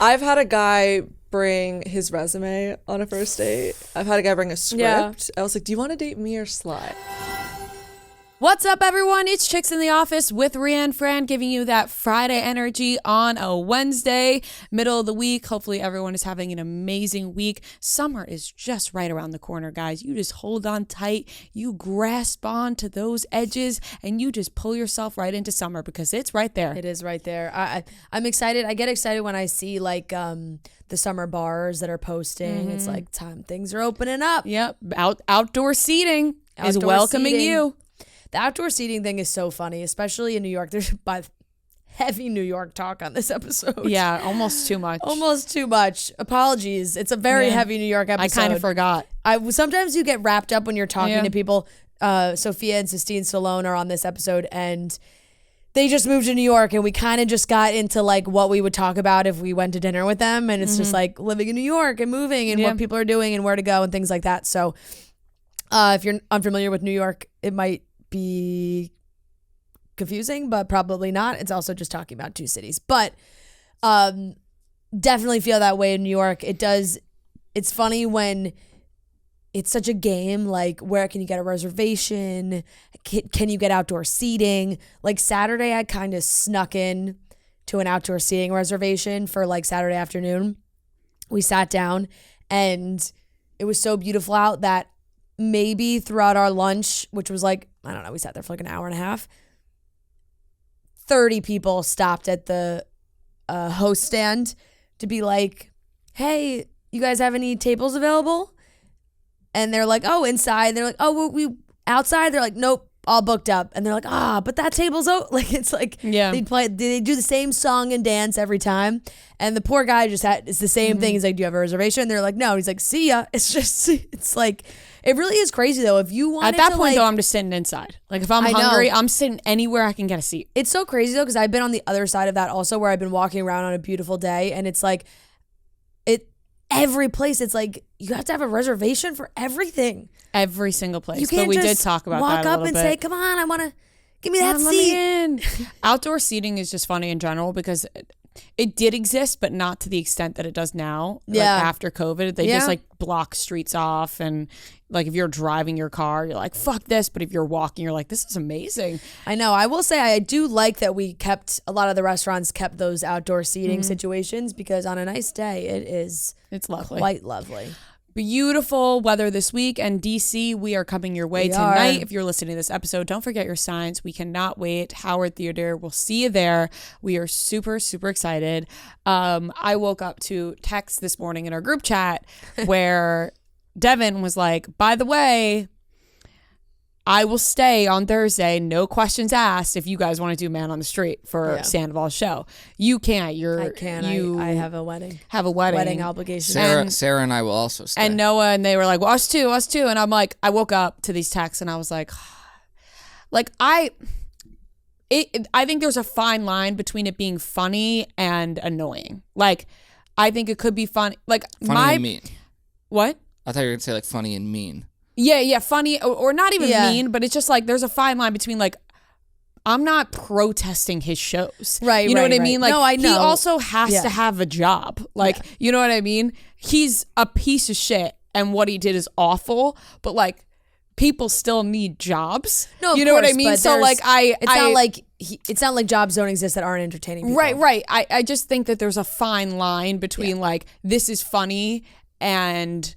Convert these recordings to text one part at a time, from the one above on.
I've had a guy bring his resume on a first date. I've had a guy bring a script. Yeah. I was like, do you want to date me or Sly? What's up, everyone? It's Chicks in the Office with Rianne Fran, giving you that Friday energy on a Wednesday, middle of the week. Hopefully everyone is having an amazing week. Summer is just right around the corner, guys. You just hold on tight. You grasp on to those edges and you just pull yourself right into summer because it's right there. It is right there. I'm excited. I get excited when I see like the summer bars that are posting. It's like time things are opening up. Yep. Outdoor seating is welcoming you. The outdoor seating thing is so funny, especially in New York. There's heavy New York talk on this episode. Yeah, almost too much. Almost too much. Apologies. It's a very heavy New York episode. I kind of forgot. Sometimes you get wrapped up when you're talking to people. Sophia and Sistine Stallone are on this episode, and they just moved to New York, and we kind of just got into like what we would talk about if we went to dinner with them, and it's just like living in New York and moving and what people are doing and where to go and things like that. So if you're unfamiliar with New York, it might be confusing, but probably not. It's also just talking about two cities, but definitely feel that way in New York. It's funny when it's such a game, like where can you get a reservation? Can you get outdoor seating? Like Saturday, I kind of snuck in to an outdoor seating reservation for like Saturday afternoon. We sat down and it was so beautiful out that maybe throughout our lunch, which was like, I don't know, we sat there for like an hour and a half, 30 people stopped at the host stand to be like, hey, you guys have any tables available? And they're like, oh, inside. They're like, oh, we outside. They're like, nope, all booked up. And they're like, but that table's out. Like, it's like, they do the same song and dance every time. And the poor guy it's the same thing. He's like, do you have a reservation? And they're like, no. He's like, see ya. It's like, it really is crazy though. If you want at that point though, I'm just sitting inside. Like if I'm hungry, I'm sitting anywhere I can get a seat. It's so crazy though, because I've been on the other side of that also, where I've been walking around on a beautiful day, and it's like, every place, it's like you have to have a reservation for everything. Every single place. You can't but we just did talk about walk that a up little and bit. say, come on, I want to give me that Let seat. me in. Outdoor seating is just funny in general because it did exist, but not to the extent that it does now. Yeah. Like after COVID, they just like block streets off, and like if you're driving your car, you're like, fuck this. But if you're walking, you're like, this is amazing. I know. I will say I do like that a lot of the restaurants kept those outdoor seating situations, because on a nice day, it's lovely. Quite lovely. Beautiful weather this week, and DC, we are coming your way tonight. If you're listening to this episode, don't forget your signs. We cannot wait. Howard Theater, we'll see you there. We are super, super excited. I woke up to text this morning in our group chat where Devin was like, by the way, I will stay on Thursday, no questions asked, if you guys want to do Man on the Street for Sandoval's show. You can't. I can. I have a wedding. Wedding obligation. Sarah and I will also stay. And Noah, and they were like, well, us too. And I'm like, I woke up to these texts and I was like, I think there's a fine line between it being funny and annoying. Like, I think it could be fun. Like funny and mean. What? I thought you were going to say like funny and mean. Yeah, funny or not even mean, but it's just like there's a fine line between like, I'm not protesting his shows. Right. You know what I mean? Like, no, I know. He also has to have a job. Like, you know what I mean? He's a piece of shit and what he did is awful, but like, people still need jobs. No, you know what I mean? So like, it's not like jobs don't exist that aren't entertaining people. Right. I just think that there's a fine line between like, this is funny and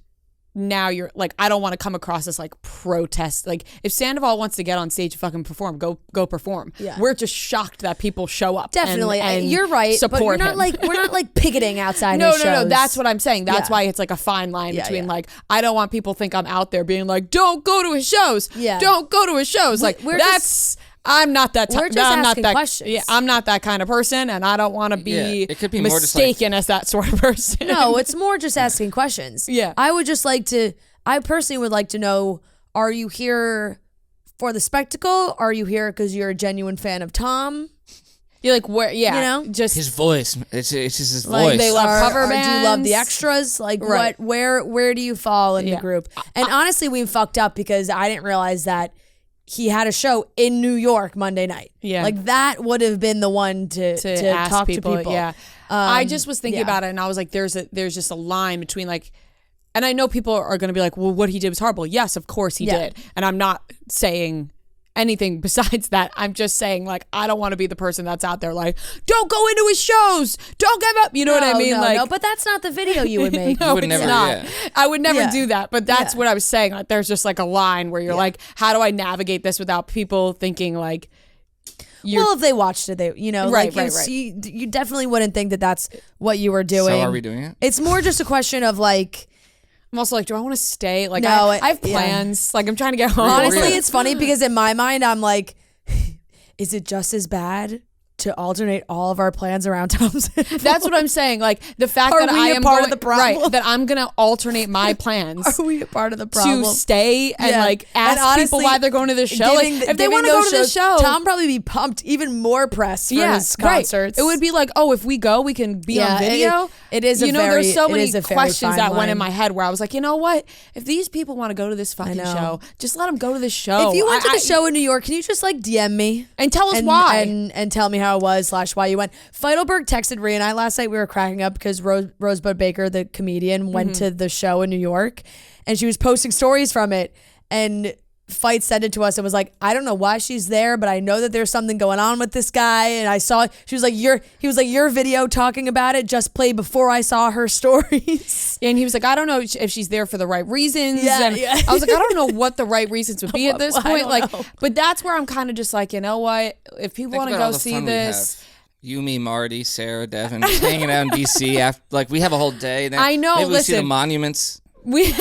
now you're like, I don't want to come across as like protest. Like if Sandoval wants to get on stage and fucking perform, go perform. Yeah. We're just shocked that people show up. Definitely. And you're right. Support but we're not him. we're not like picketing outside No, his shows. No. That's what I'm saying. That's why it's like a fine line between like, I don't want people to think I'm out there being like, don't go to his shows. Yeah. Don't go to his shows. Like I'm not that type. We're just asking questions. Yeah, I'm not that kind of person, and I don't want to be, it could be mistaken as that sort of person. No, it's more just asking questions. Yeah. I personally would like to know, are you here for the spectacle? Are you here because you're a genuine fan of Tom? You're like, where? Yeah, you know, just his voice. It's just his like voice. They love cover bands. Do you love the bands? Extras? Like what? Where do you fall in the group? And honestly, we fucked up because I didn't realize that he had a show in New York Monday night. Yeah, like that would have been the one to ask talk people, to people. Yeah. I just was thinking yeah. about it, and I was like, there's just a line between like, and I know people are going to be like, well, what he did was horrible. Yes, of course he did, and I'm not saying anything besides that. I'm just saying, like, I don't want to be the person that's out there like, don't go into his shows, don't give up. You know what I mean? No, but that's not the video you would make. No, would it's never, not. yeah. I would never Yeah. do that. But that's Yeah. what I was saying. Like, there's just like a line where you're like, how do I navigate this without people thinking like, Well, if they watched it, they Right, like right. you definitely wouldn't think that that's what you were doing. So are we doing it? It's more just a question of like. I'm also like, do I want to stay? Like, No, I have yeah. plans. Like, I'm trying to get home. Honestly, Real. it's funny because in my mind, I'm like, is it just as bad to alternate all of our plans around Tom's? That's what I'm saying. Like, the fact Are that we I a am part of going, the problem? right, that I'm gonna alternate my plans. Are we a part of the problem? To stay and Yeah. like ask And honestly, people why they're going to this show. Like, giving if they giving want to go those to this shows, show, Tom probably be pumped, even more press for his concerts. Right. It would be like, oh, if we go, we can be on video. It is a you know, very, there's so it many is a very questions fine that went in line. my head where I was like, you know what? If these people want to go to this fucking know. show, just let them go to this show. If you went to I- the show in New York, can you just like DM me and tell us and, why. and tell me how it was / why you went? Feidelberg texted Rhea and I last night. We were cracking up because Rosebud Baker, the comedian, went to the show in New York, and she was posting stories from it. And Fight sent it to us and was like, I don't know why she's there, but I know that there's something going on with this guy. And I saw she was like, he was like, your video talking about it just played before I saw her stories. And he was like, I don't know if she's there for the right reasons. Yeah, and yeah. I was like, I don't know what the right reasons would be at this I point. don't Like, know. but that's where I'm kind of just like, you know what? If people Think want to about all go the see fun we this. have. You, me, Marty, Sarah, Devin, just hanging out in DC. After, like, we have a whole day. Then I know, Maybe we see the listen. monuments. We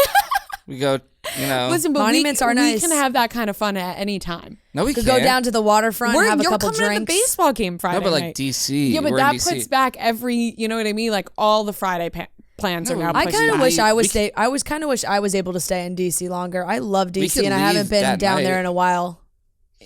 We go, you know. listen, but Monuments are nice. We can have that kind of fun at any time. No, we Could can't. go down to the waterfront, have a You're couple coming drinks. to the baseball game Friday No, but like night. DC. Yeah, but we're in that DC. puts back every, you know what I mean? Like all the Friday plans are No, now I I pushed kind of back. wish I We was stay. I was kind of wish I was able to stay in DC longer. I love We DC, could and I haven't leave been that down night. there in a while.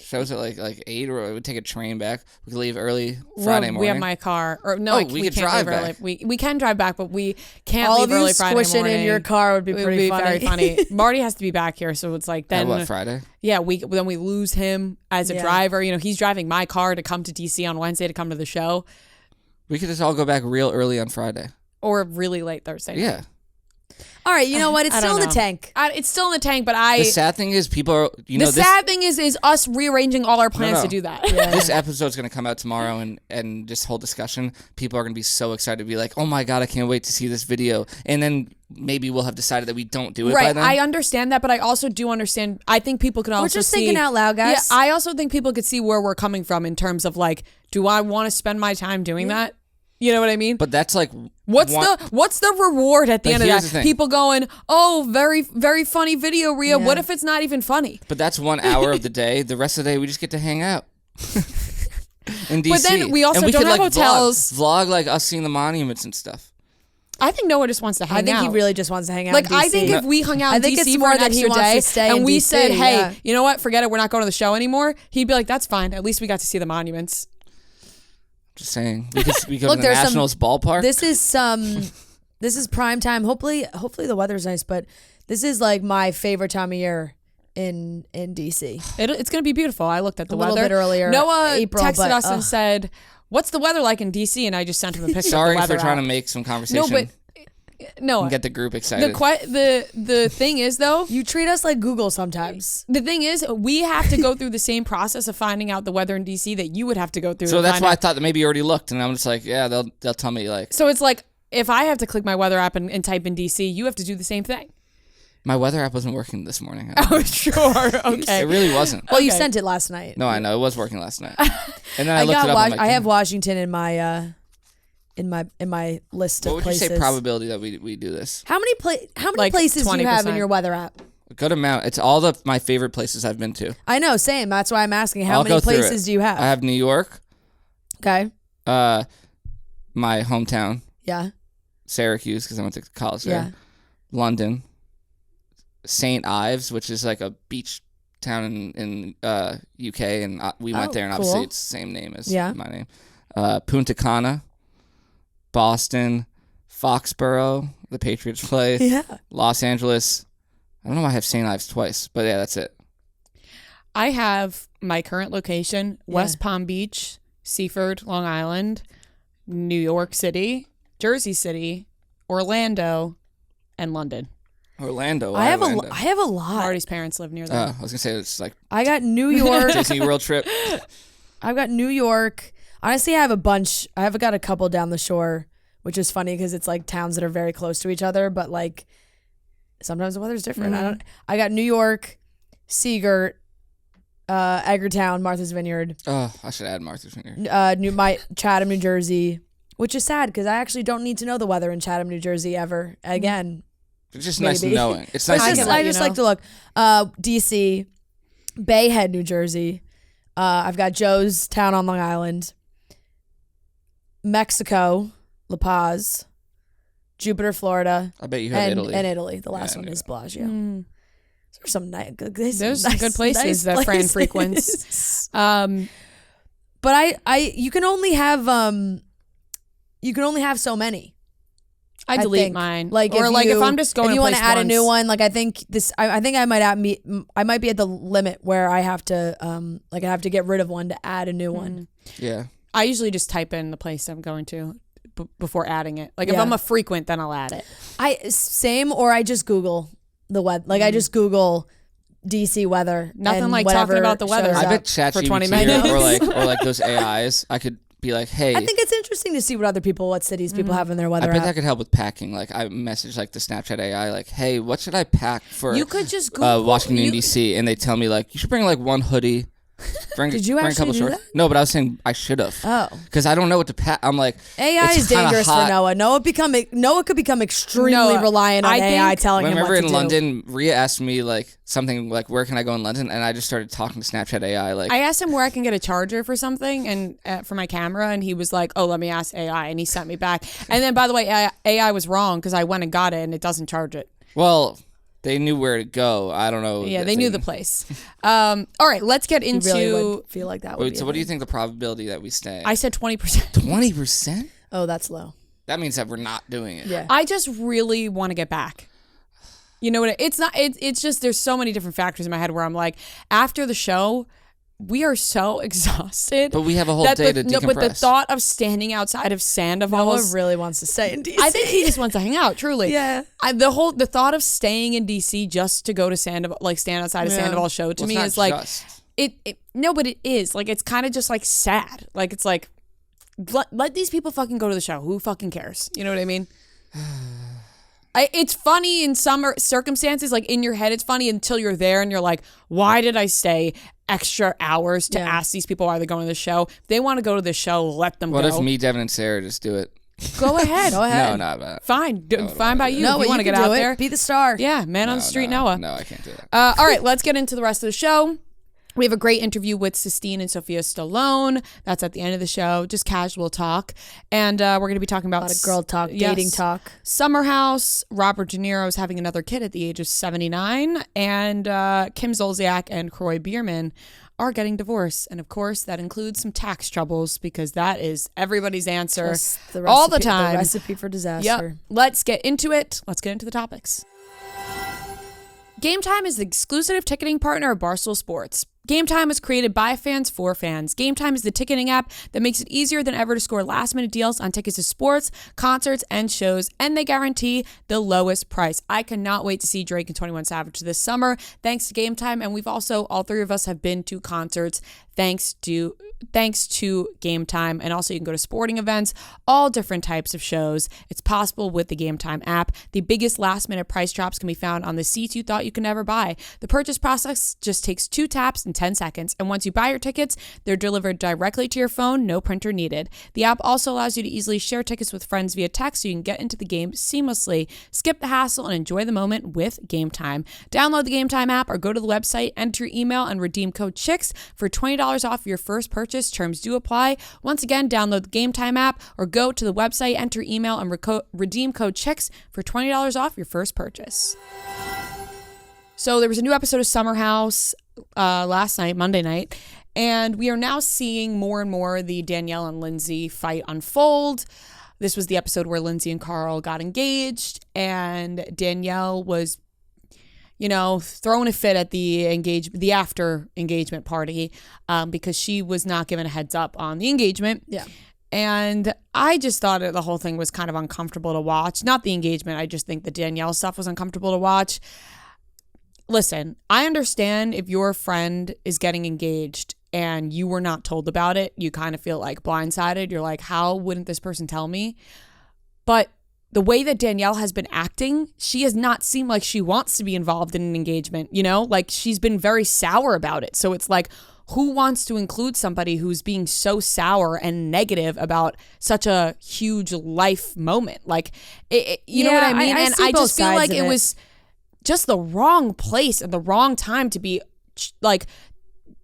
Shows at like 8, or we would take a train back. We could leave early Friday morning. We have my car. Or no, Oh, we we could can't drive leave early. back. We can drive back, but we can't All leave of you early Friday squishing morning. in your car would be It would pretty be funny. very funny. Marty has to be back here, so it's like At then what, Friday? yeah, then we lose him as a Yeah. driver. You know, he's driving my car to come to DC on Wednesday to come to the show, We could just all go back real early on Friday. or really late Thursday. night. Yeah. All right, you know what? It's I still in don't the know. tank. It's still in the tank, but The sad thing is, people are, you know, the this sad thing is us rearranging all our plans No. to do that. this episode's going to come out tomorrow, and this whole discussion, people are going to be so excited to be like, oh my God, I can't wait to see this video. And then maybe we'll have decided that we don't do it by Right, then. I understand that, but I also do understand. I think people can also We're just see, thinking out loud, guys. Yeah, I also think people could see where we're coming from in terms of like, do I want to spend my time doing that? You know what I mean? But that's like, What's the reward at the But end of here's that? the thing. People going, oh, very, very funny video, Rhea. Yeah. What if it's not even funny? But that's 1 hour of the day. The rest of the day, we just get to hang out. In DC. But then we also And don't could, have like, hotels. Vlog like us seeing the monuments and stuff. I think Noah just wants to hang I think out. he really just wants to hang out. Like, in DC. I think if we hung out in I think DC it's for more an that he extra wants day to stay and in we DC, said, hey, yeah. you know what? Forget it. We're not going to the show anymore. He'd be like, that's fine. At least we got to see the monuments. Just saying. We go Look, to the there's some- Nationals ballpark. This is prime time. Hopefully the weather's nice, but this is like my favorite time of year in DC. It's going to be beautiful. I looked at the A little weather. bit earlier, Noah April, texted but, us and ugh. said, what's the weather like in DC? And I just sent him a picture Sorry of the for weather trying to app. make some conversation. No, but Noah, and get the group excited. the thing is, though, You treat us like Google sometimes. the thing is, we have to go through the same process of finding out the weather in DC that you would have to go through. So to that's find why I out. thought that maybe you already looked, and I'm just like, yeah, they'll tell me like So it's like, if I have to click my weather app and type in DC, you have to do the same thing. my weather app wasn't working this morning. Oh, sure. Okay. It really wasn't. Well, you Okay. sent it last night. No, I know it was working last night. And then I, I looked got. it up. I'm like, I have "Hmm." Washington in my list What of would places. you say probability that we do this? How many Like places do you have in 20%. your weather app? A good amount. It's all my favorite places I've been to. I know, same. That's why I'm asking. How I'll many go through places it. do you have? I have New York, Okay. my hometown, Yeah. Syracuse, because I went to college there. Yeah. London, St. Ives, which is like a beach town in UK, and we went Oh, there, and cool. obviously it's the same name as Yeah. my name. Punta Cana, Boston, Foxborough, the Patriots play, Yeah. Los Angeles. I don't know why I have St. Ives twice, but yeah, that's it. I have my current location, West Palm Beach, Seaford, Long Island, New York City, Jersey City, Orlando, and London. Orlando. I have Orlando. a lot. Marty's parents live near there. I was gonna say it's like I got New York. Disney World trip. I've got New York. Honestly, I have a bunch. I've got a couple down the shore, which is funny because it's like towns that are very close to each other, but like sometimes the weather's different. I got New York, Seagirt, Edgartown, Martha's Vineyard. Oh, I should add Martha's Vineyard. Chatham, New Jersey, which is sad because I actually don't need to know the weather in Chatham, New Jersey ever again. It's just Maybe. nice knowing. It's nice. I just like to look. DC, Bayhead, New Jersey. I've got Joe's Town on Long Island. Mexico, La Paz, Jupiter, Florida. I bet you have Italy. And Italy. The last one is Bellagio. There's some There's some good places that Fran frequents. But you can only have so many. I delete think. mine. If I'm just going if to you want to add once. a new one, like I think I might be at the limit where I have to I have to get rid of one to add a new one. Yeah. I usually just type in the place I'm going to before adding it. Like if I'm a frequent, then I'll add it. Same, or I just Google the weather. Like I just Google DC weather. Nothing and like whatever talking about the weather. shows I up. bet ChatGPT for 20 minutes. or like those AIs. I could be like, hey. I think it's interesting to see what cities people have in their weather I bet app. that could help with packing. Like I message like the Snapchat AI, like, hey, what should I pack for? You could just Google Washington D.C. and they tell me like you should bring like one hoodie. Did you bring actually a couple do shorts. that? No, but I was saying I should have. Oh. Because I don't know what to pack. I'm like, AI it's is kinda dangerous hot. for Noah. Noah could become extremely Noah, reliant on I AI think telling him what Remember to in do. London, Rhea asked me like something like, where can I go in London? And I just started talking to Snapchat AI. Like, I asked him where I can get a charger for something and for my camera, and he was like, "Oh, let me ask AI," and he sent me back. And then, by the way, AI was wrong because I went and got it, and it doesn't charge it. well, they knew where to go. I don't know. Yeah, that they knew the place. All right, let's get You into. really would feel like that would Wait, be so a what do you thing. think the probability that we stay? I said 20%. 20%? Oh, that's low. That means that we're not doing it. Yeah. I just really want to get back. You know what? It's not. It's just there's so many different factors in my head where I'm like, after the show, we are so exhausted. But we have a whole day to decompress. But the thought of standing outside of Sandoval's, Noah really wants to stay in DC. I think he just wants to hang out. Truly, Yeah. The thought of staying in DC just to go to Sandoval, like stand outside of Sandoval's show, to Well, me it's is not like just. it. No, but it is like it's kind of just like sad. Like it's like let these people fucking go to the show. Who fucking cares? You know what I mean? It's funny in some circumstances, like in your head, it's funny until you're there and you're like, why did I stay extra hours to ask these people why they're going to the show? If they want to go to the show, let them What go. if me, Devin, and Sarah just do it? Go ahead. Go ahead. No, not that. Fine. Fine by you. No, if you want to can get do out it. there. Be the star. Yeah, man on the street, Noah. No, I can't do that. All right, let's get into the rest of the show. We have a great interview with Sistine and Sophia Stallone. That's at the end of the show, just casual talk. And we're going to be talking about A lot of girl talk, dating talk. Summer House. Robert De Niro is having another kid at the age of 79. And Kim Zolciak and Kroy Biermann are getting divorced. And of course, that includes some tax troubles because that is everybody's answer all the time. The recipe for disaster. Yep. Let's get into it. Let's get into the topics. Game Time is the exclusive ticketing partner of Barstool Sports. Game Time was created by fans for fans. Game Time is the ticketing app that makes it easier than ever to score last-minute deals on tickets to sports, concerts, and shows, and they guarantee the lowest price. I cannot wait to see Drake and 21 Savage this summer, thanks to Game Time, and we've also, all three of us have been to concerts thanks to Game Time. And also you can go to sporting events, all different types of shows. It's possible with the Game Time app. The biggest last-minute price drops can be found on the seats you thought you could never buy. The purchase process just takes 2 taps and 10 seconds. And once you buy your tickets, they're delivered directly to your phone, no printer needed. The app also allows you to easily share tickets with friends via text so you can get into the game seamlessly. Skip the hassle and enjoy the moment with Game Time. Download the Game Time app or go to the website, enter your email, and redeem code CHICKS for $20 off your first purchase. Terms do apply. Once again, download the Game Time app or go to the website, enter email, and redeem code CHICKS for $20 off your first purchase. So there was a new episode of Summer House last night, Monday night, and we are now seeing more and more the Danielle and Lindsay fight unfold. This was the episode where Lindsay and Carl got engaged, and Danielle was, throwing a fit at the after engagement party because she was not given a heads up on the engagement. Yeah. And I just thought the whole thing was kind of uncomfortable to watch. Not the engagement. I just think the Danielle stuff was uncomfortable to watch. Listen, I understand if your friend is getting engaged and you were not told about it, you kind of feel like blindsided. You're like, how wouldn't this person tell me? But the way that Danielle has been acting, she has not seemed like she wants to be involved in an engagement, you know? Like, she's been very sour about it. So it's like, who wants to include somebody who's being so sour and negative about such a huge life moment? Like, you know what I mean? And I just feel like it was just the wrong place and the wrong time to be like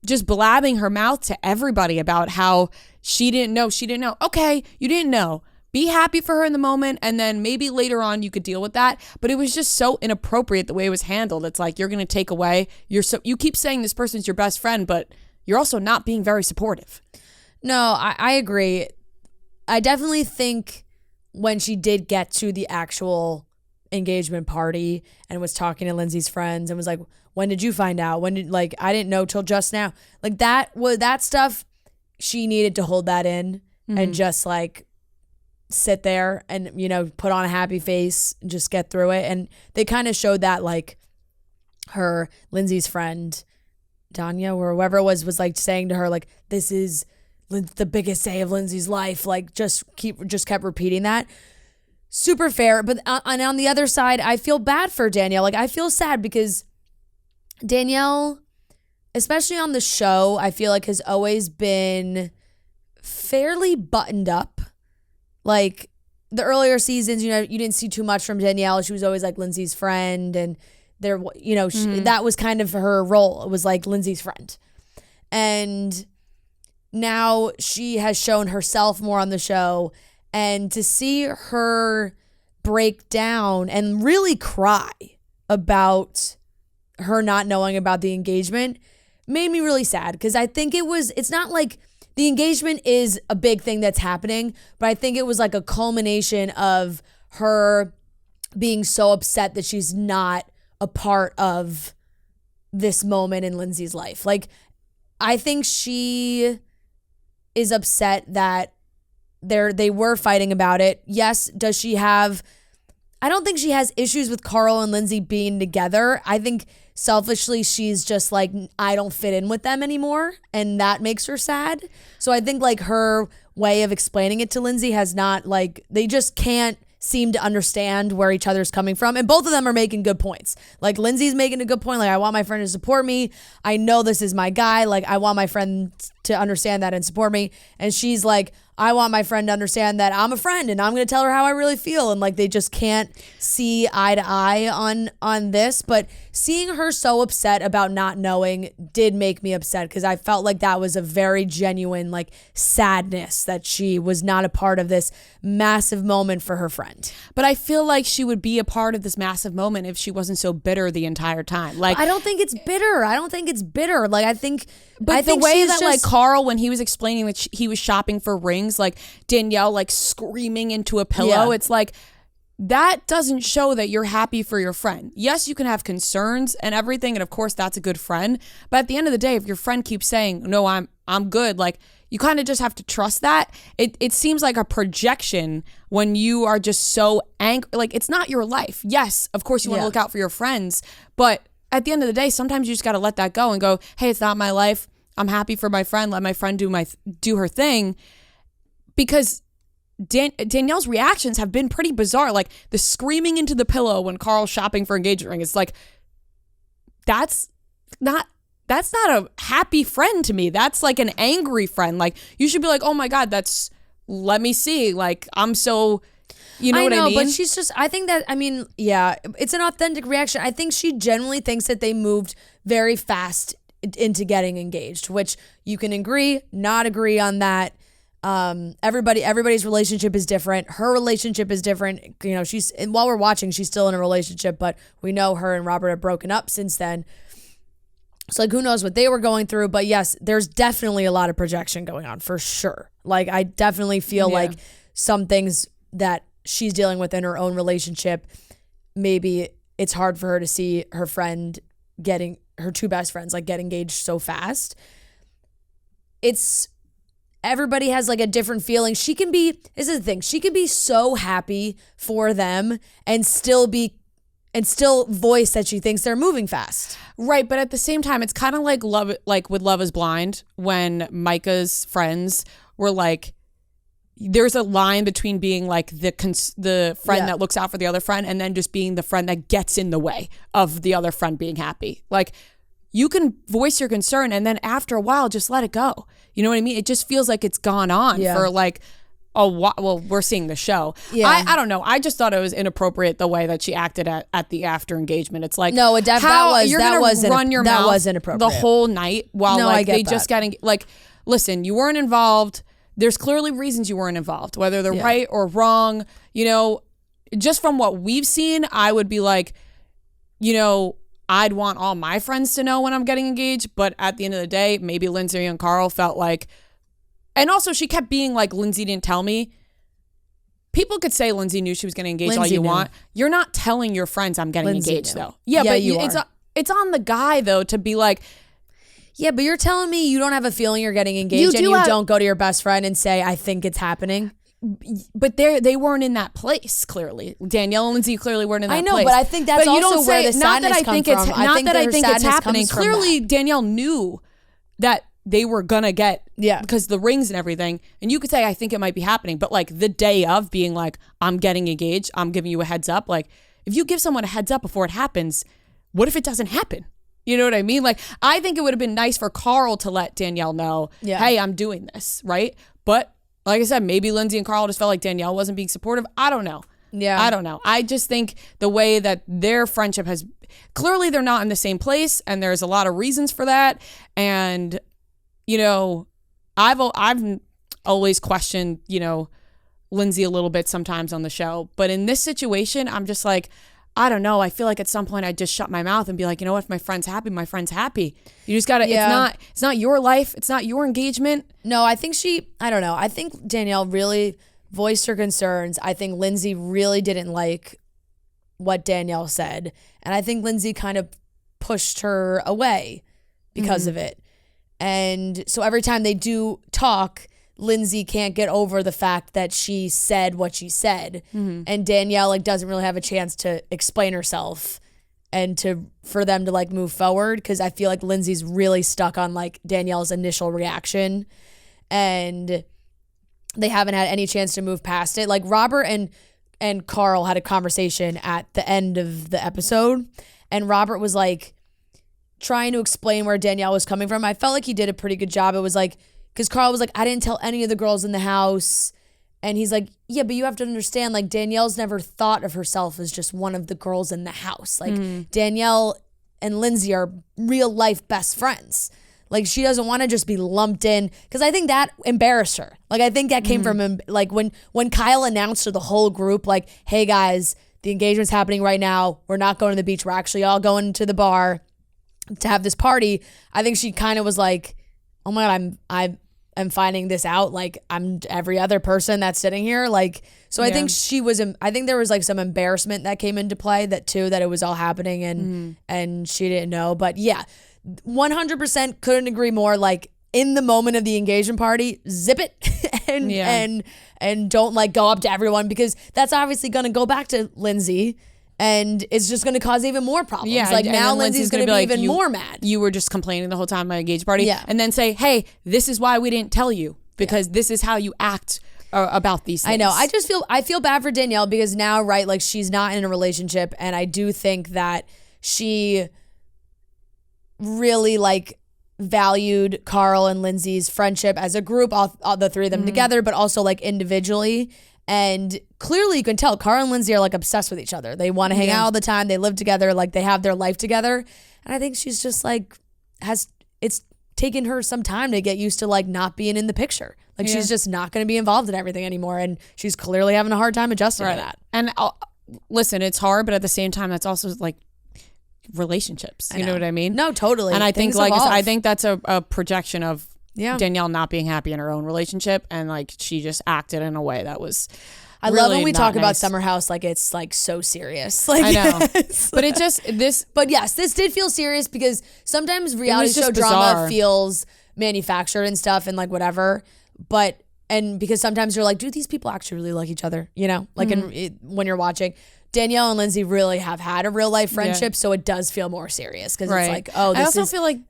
just blabbing her mouth to everybody about how she didn't know. Okay, you didn't know. Be happy for her in the moment, and then maybe later on you could deal with that. But it was just so inappropriate the way it was handled. It's like, you're going to take away, you keep saying this person's your best friend, but you're also not being very supportive. No, I agree. I definitely think when she did get to the actual engagement party and was talking to Lindsay's friends and was like, when did you find out? I didn't know till just now. Like, that stuff, she needed to hold that in and just like sit there and, you know, put on a happy face and just get through it. And they kind of showed that, like, Lindsay's friend Danya or whoever it was like saying to her, like, this is the biggest day of Lindsay's life. Like, just kept repeating that. Super fair. But on the other side, I feel bad for Danielle. Like, I feel sad because Danielle, especially on the show, I feel like has always been fairly buttoned up. Like, the earlier seasons, you know, you didn't see too much from Danielle. She was always like Lindsay's friend, and there, you know, that was kind of her role. It was like Lindsay's friend. And now she has shown herself more on the show, and to see her break down and really cry about her not knowing about the engagement made me really sad, because I think it's not like the engagement is a big thing that's happening, but I think it was like a culmination of her being so upset that she's not a part of this moment in Lindsay's life. Like, I think she is upset that they were fighting about it. Yes, I don't think she has issues with Carl and Lindsay being together. I think selfishly she's just like, I don't fit in with them anymore, and that makes her sad. So I think like her way of explaining it to Lindsay has not, like, they just can't seem to understand where each other's coming from. And both of them are making good points. Like, Lindsay's making a good point. Like, I want my friend to support me. I know this is my guy. Like, I want my friend to understand that and support me. And she's like, I want my friend to understand that I'm a friend and I'm going to tell her how I really feel. And like, they just can't see eye to eye on this. But seeing her so upset about not knowing did make me upset, because I felt like that was a very genuine, like, sadness that she was not a part of this massive moment for her friend. But I feel like she would be a part of this massive moment if she wasn't so bitter the entire time. Like, I don't think it's bitter. Like, I think, but the way that, like, Carl, when he was explaining that he was shopping for rings, like Danielle, like, screaming into a pillow, it's like, that doesn't show that you're happy for your friend. Yes, you can have concerns and everything, and of course that's a good friend. But at the end of the day, if your friend keeps saying, no, I'm good, like, you kind of just have to trust that. It seems like a projection when you are just so angry. Like, it's not your life. Yes, of course you want to look out for your friends, but at the end of the day, sometimes you just got to let that go and go, hey, it's not my life. I'm happy for my friend. Let my friend do her thing. Because Danielle's reactions have been pretty bizarre. Like, the screaming into the pillow when Carl's shopping for engagement ring. It's like, that's not a happy friend to me. That's like an angry friend. Like, you should be like, oh my God, let me see. Like, I'm so, you know what I mean? But she's just, I think that, I mean, yeah, it's an authentic reaction. I think she genuinely thinks that they moved very fast into getting engaged, which you can agree, not agree on that. Everybody's relationship is different. Her relationship is different. You know, while we're watching, she's still in a relationship, but we know her and Robert have broken up since then. So, like, who knows what they were going through. But yes, there's definitely a lot of projection going on, for sure. Like, I definitely feel like some things that she's dealing with in her own relationship, maybe it's hard for her to see her friend her two best friends, like, get engaged so fast. everybody has like a different feeling. This is the thing. She can be so happy for them and still voice that she thinks they're moving fast. Right, but at the same time, it's kind of like with Love is Blind, when Micah's friends were like, there's a line between being like the friend that looks out for the other friend and then just being the friend that gets in the way of the other friend being happy. Like, you can voice your concern and then after a while, just let it go. You know what I mean? It just feels like it's gone on for like a while. Well, we're seeing the show. Yeah. I don't know. I just thought it was inappropriate the way that she acted at the after engagement. It's like, no, that was inappropriate the whole night while just getting like, listen, you weren't involved. There's clearly reasons you weren't involved, whether they're right or wrong. You know, just from what we've seen, I would be like, you know, I'd want all my friends to know when I'm getting engaged. But at the end of the day, maybe Lindsay and Carl felt like, and also she kept being like, Lindsay didn't tell me. People could say Lindsay knew she was getting engaged all you want. You're not telling your friends I'm getting engaged though. Yeah, but it's on the guy though to be like, yeah, but you're telling me you don't have a feeling you're getting engaged and you don't go to your best friend and say, I think it's happening? But they weren't in that place, clearly. Danielle and Lindsay clearly weren't in that place. I know, but I think that's also where the sadness comes from. Not that I think it's happening. Clearly, Danielle knew that they were going to get, because the rings and everything. And you could say, I think it might be happening. But like the day of being like, I'm getting engaged, I'm giving you a heads up. Like, if you give someone a heads up before it happens, what if it doesn't happen? You know what I mean? Like, I think it would have been nice for Carl to let Danielle know, hey, I'm doing this, right? But like I said, maybe Lindsay and Carl just felt like Danielle wasn't being supportive. I don't know. Yeah. I don't know. I just think the way that their friendship has, clearly they're not in the same place and there's a lot of reasons for that. And, you know, I've always questioned, you know, Lindsay a little bit sometimes on the show. But in this situation, I'm just like, I don't know. I feel like at some point I'd just shut my mouth and be like, you know what? If my friend's happy, my friend's happy. You just gotta, it's not your life. It's not your engagement. No, I think I don't know. I think Danielle really voiced her concerns. I think Lindsay really didn't like what Danielle said. And I think Lindsay kind of pushed her away because of it. And so every time they do talk, Lindsay can't get over the fact that she said what she said. And Danielle like doesn't really have a chance to explain herself and for them to like move forward, because I feel like Lindsay's really stuck on like Danielle's initial reaction and they haven't had any chance to move past it. Like Robert and Carl had a conversation at the end of the episode and Robert was like trying to explain where Danielle was coming from. I felt like he did a pretty good job. It was like, because Carl was like, I didn't tell any of the girls in the house. And he's like, yeah, but you have to understand, like, Danielle's never thought of herself as just one of the girls in the house. Like, Danielle and Lindsay are real life best friends. Like, she doesn't want to just be lumped in. Because I think that embarrassed her. Like, I think that came from him. Like, when Kyle announced to the whole group, like, hey, guys, the engagement's happening right now. We're not going to the beach. We're actually all going to the bar to have this party. I think she kind of was like, oh my God, I'm finding this out. Like, I'm every other person that's sitting here. Like, so I think I think there was like some embarrassment that came into play that it was all happening and she didn't know. But yeah, 100% couldn't agree more. Like, in the moment of the engagement party, zip it and don't like go up to everyone, because that's obviously going to go back to Lindsay. And it's just going to cause even more problems. Yeah, like now Lindsay's going to be like, even more mad. You were just complaining the whole time at my engagement party. Yeah. And then say, hey, this is why we didn't tell you, because this is how you act about these things. I know. I feel bad for Danielle because now, right, like she's not in a relationship. And I do think that she really like valued Carl and Lindsay's friendship as a group, all the three of them together, but also like individually. And clearly you can tell Carl and Lindsay are like obsessed with each other. They want to hang out all the time. They live together. Like they have their life together. And I think she's just like, it's taken her some time to get used to like not being in the picture. Like she's just not going to be involved in everything anymore. And she's clearly having a hard time adjusting to that. And listen, it's hard, but at the same time, that's also like relationships. You know what I mean? No, totally. And I think I think that's a projection of Danielle not being happy in her own relationship, and like she just acted in a way that was I love when we talk about Summer House like it's like so serious. Like I know. But it just But yes, this did feel serious because sometimes reality show drama feels manufactured and stuff and like whatever. And because sometimes you're like, do these people actually really like each other? You know, like when you're watching. Danielle and Lindsay really have had a real life friendship, so it does feel more serious because it's like, oh, this is feel like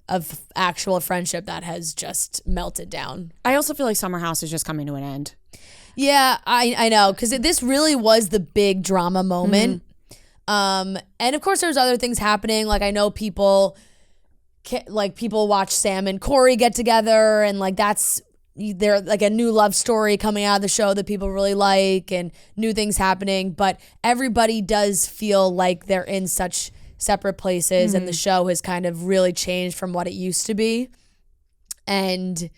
actual friendship that has just melted down. I also feel like Summer House is just coming to an end. Yeah, I know, because this really was the big drama moment. And of course, there's other things happening. Like I know people watch Sam and Corey get together, and like they're like a new love story coming out of the show that people really like, and new things happening. But everybody does feel like they're in such separate places, and the show has kind of really changed from what it used to be. And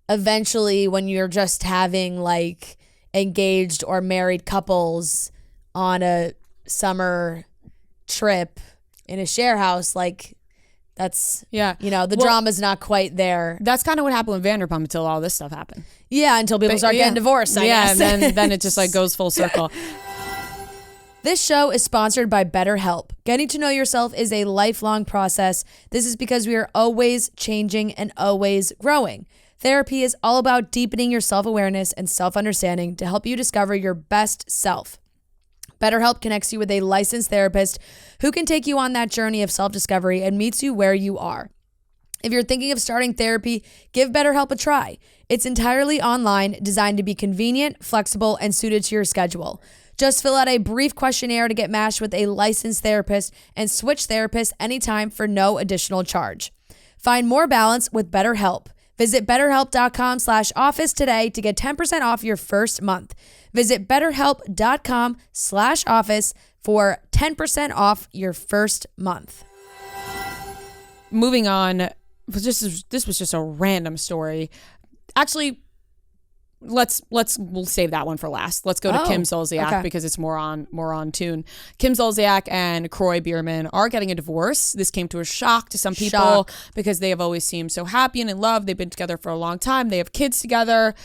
eventually, when you're just having like engaged or married couples on a summer trip in a share house, like that's, the drama's not quite there. That's kind of what happened with Vanderpump until all this stuff happened. Yeah, until people start getting divorced, I guess. And then it just like goes full circle. This show is sponsored by BetterHelp. Getting to know yourself is a lifelong process. This is because we are always changing and always growing. Therapy is all about deepening your self-awareness and self-understanding to help you discover your best self. BetterHelp connects you with a licensed therapist who can take you on that journey of self-discovery and meets you where you are. If you're thinking of starting therapy, give BetterHelp a try. It's entirely online, designed to be convenient, flexible, and suited to your schedule. Just fill out a brief questionnaire to get matched with a licensed therapist and switch therapists anytime for no additional charge. Find more balance with BetterHelp. Visit BetterHelp.com/office today to get 10% off your first month. Visit BetterHelp.com/office for 10% off your first month. Moving on, this was just a random story. Actually, we'll save that one for last. Let's go to Kim Zolciak because it's more on tune. Kim Zolciak and Kroy Biermann are getting a divorce. This came to a shock to some people because they have always seemed so happy and in love. They've been together for a long time. They have kids together.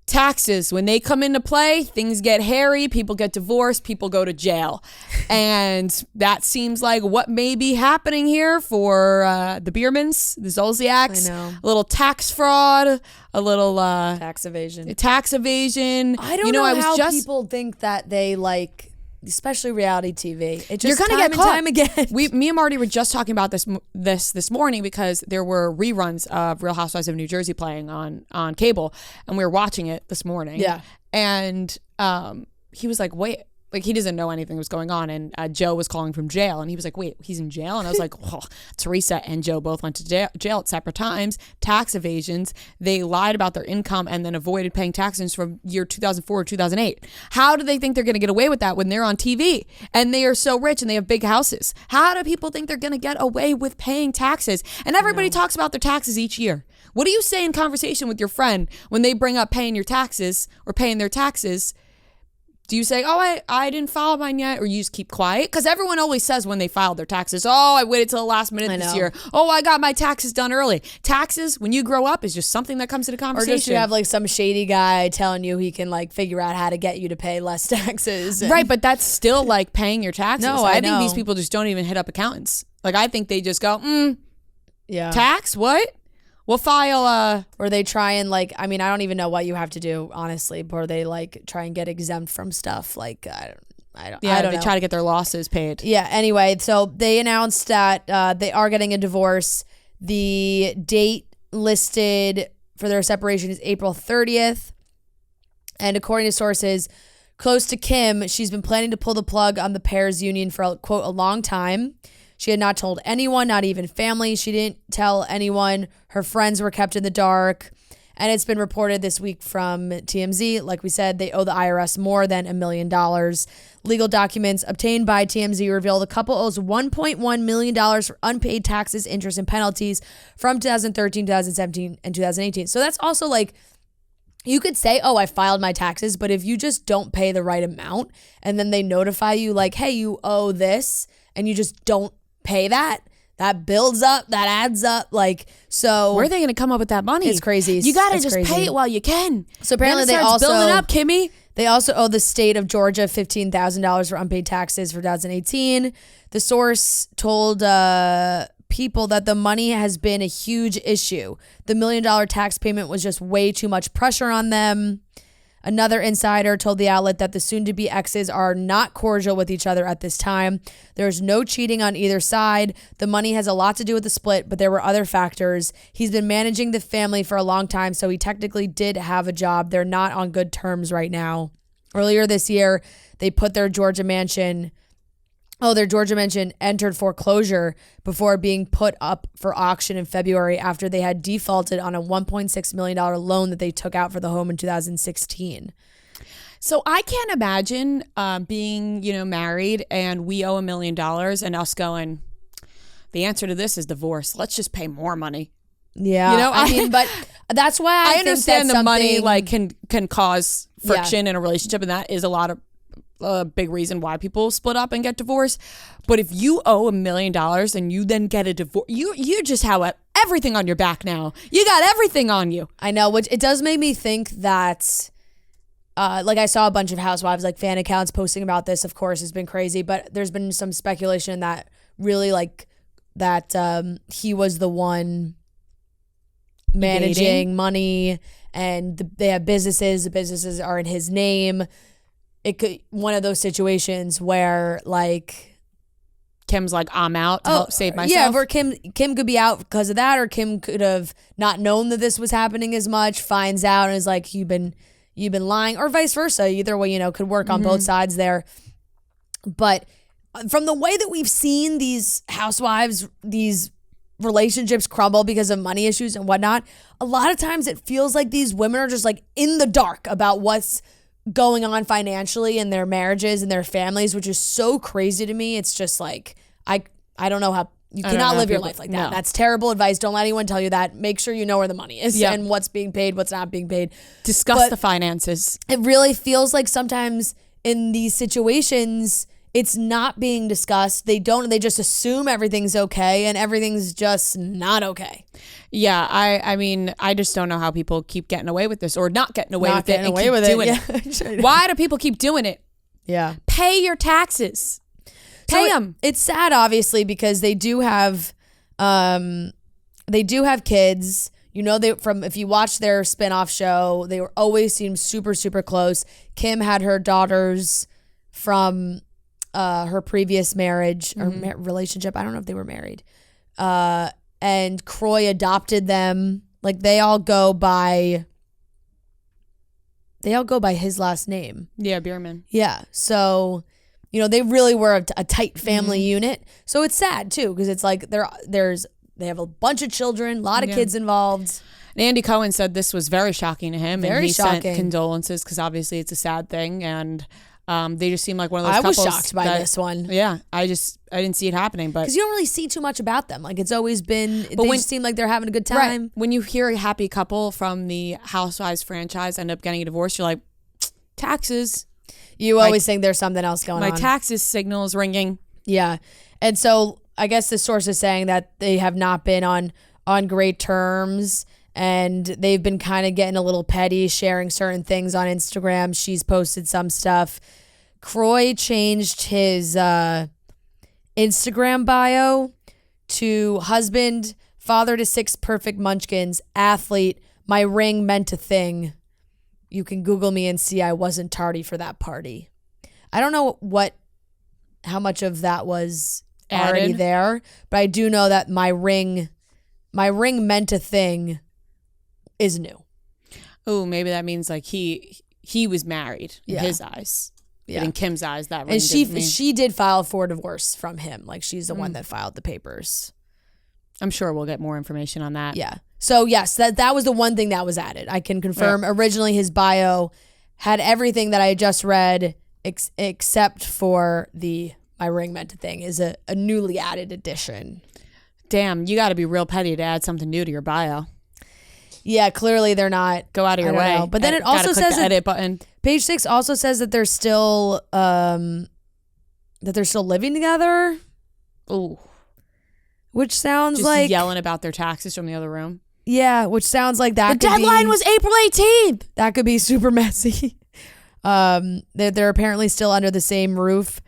Taxes, when they come into play, things get hairy, people get divorced, people go to jail. And that seems like what may be happening here for the Biermanns, the Zolciaks. I know. A little tax fraud, a little tax evasion. I don't know how people think that they like, especially reality TV. It just you're gonna time get and caught. time again. Me and Marty were just talking about this morning because there were reruns of Real Housewives of New Jersey playing on cable, and we were watching it this morning. Yeah, and he was like, "Wait." Like he doesn't know anything was going on, and Joe was calling from jail, and he was like, "Wait, he's in jail?" And I was like, "Oh, Teresa and Joe both went to jail at separate times. Tax evasions. They lied about their income and then avoided paying taxes from year 2004 or 2008. How do they think they're going to get away with that when they're on TV and they are so rich and they have big houses? How do people think they're going to get away with paying taxes? And everybody talks about their taxes each year. What do you say in conversation with your friend when they bring up paying your taxes or paying their taxes? Do you say, oh, I didn't file mine yet? Or you just keep quiet? Because everyone always says when they filed their taxes, oh, I waited till the last minute this year. Oh, I got my taxes done early. Taxes, when you grow up, is just something that comes into conversation. Or just you have like some shady guy telling you he can like figure out how to get you to pay less taxes. Right, but that's still like paying your taxes. No, I think these people just don't even hit up accountants. Like I think they just go, tax, what? We'll file or they try and like, I mean, I don't even know what you have to do, honestly, or they like try and get exempt from stuff. Like, I don't know. Try to get their losses paid. Yeah, anyway, so they announced that they are getting a divorce. The date listed for their separation is April 30th. And according to sources close to Kim, she's been planning to pull the plug on the pair's union for, quote, a long time. She had not told anyone, not even family. She didn't tell anyone. Her friends were kept in the dark. And it's been reported this week from TMZ. Like we said, they owe the IRS more than $1 million. Legal documents obtained by TMZ reveal the couple owes $1.1 million for unpaid taxes, interest, and penalties from 2013, 2017, and 2018. So that's also like, you could say, oh, I filed my taxes, but if you just don't pay the right amount and then they notify you like, hey, you owe this, and you just don't pay that builds up, that adds up. Like, so where are they going to come up with that money? It's crazy. You got to just pay it while you can. So apparently they also building up, Kimmy. They also owe the state of Georgia $15,000 for unpaid taxes for 2018. The source told people that the money has been a huge issue. The $1 million tax payment was just way too much pressure on them. Another insider told the outlet that the soon-to-be exes are not cordial with each other at this time. There's no cheating on either side. The money has a lot to do with the split, but there were other factors. He's been managing the family for a long time, so he technically did have a job. They're not on good terms right now. Earlier this year, they put their Georgia mansion entered foreclosure before being put up for auction in February after they had defaulted on a $1.6 million loan that they took out for the home in 2016. So I can't imagine being, married and we owe $1 million and us going, the answer to this is divorce. Let's just pay more money. Yeah. I mean, but that's why I think understand that's the money something- can cause friction in a relationship, and that is a big reason why people split up and get divorced. But if you owe $1 million and you then get a divorce, you just have everything on your back now. You got everything on you. I know, which it does make me think that I saw a bunch of housewives, fan accounts posting about this, of course, has been crazy, but there's been some speculation that really he was the one managing money, and they have businesses. The businesses are in his name. It could one of those situations where Kim's I'm out to help save myself. Yeah, where Kim could be out because of that, or Kim could have not known that this was happening as much, finds out and is like, you've been lying, or vice versa. Either way, could work on both sides there. But from the way that we've seen these housewives, these relationships crumble because of money issues and whatnot, a lot of times it feels like these women are just in the dark about what's going on financially in their marriages and their families, which is so crazy to me. It's just I don't know how you cannot live your life like that. No. That's terrible advice. Don't let anyone tell you that. Make sure you know where the money is and what's being paid, what's not being paid. Discuss the finances. It really feels like sometimes in these situations it's not being discussed. They just assume everything's okay, and everything's just not okay. Yeah, I mean, I just don't know how people keep getting away with this, or not getting away with it and keep doing it. Why do people keep doing it? Yeah. Pay your taxes. Pay them. It's sad, obviously, because they do have kids. If you watch their spinoff show, they always seem super, super close. Kim had her daughters from her previous marriage or relationship. I don't know if they were married. And Kroy adopted them. They all go by his last name. Yeah, Biermann. Yeah. So, they really were a tight family unit. So it's sad too, because it's they have a bunch of children, a lot of kids involved. And Andy Cohen said this was very shocking to him. Very and he shocking. Sent condolences, because obviously it's a sad thing. And they just seem like one of those couples. I was shocked by this one. Yeah, I didn't see it happening. But because you don't really see too much about them. It's always been, they just seem like they're having a good time. Right. When you hear a happy couple from the Housewives franchise end up getting a divorce, you're like, taxes. You always think there's something else going on. My taxes signal is ringing. Yeah. And so I guess the source is saying that they have not been on great terms, and they've been kind of getting a little petty, sharing certain things on Instagram. She's posted some stuff. Kroy changed his Instagram bio to husband, father to 6 perfect munchkins, athlete, my ring meant a thing. You can Google me and see I wasn't tardy for that party. I don't know how much of that was already there, but I do know that my ring meant a thing is new. Oh, maybe that means he was married in his eyes. Yeah. But in Kim's eyes, that ring and didn't she did file for divorce from him. She's the one that filed the papers. I'm sure we'll get more information on that. Yeah. So yes, that was the one thing that was added. I can confirm. Yeah. Originally, his bio had everything that I just read, except for the my ring meant a thing is a newly added addition. Damn, you got to be real petty to add something new to your bio. Yeah, clearly they're not. Go out of your way. But then it also says the edit button. Page 6 also says that they're still living together. Ooh. Which sounds just like yelling about their taxes from the other room. Yeah, which sounds like that. The deadline was April 18th. That could be super messy. They're apparently still under the same roof,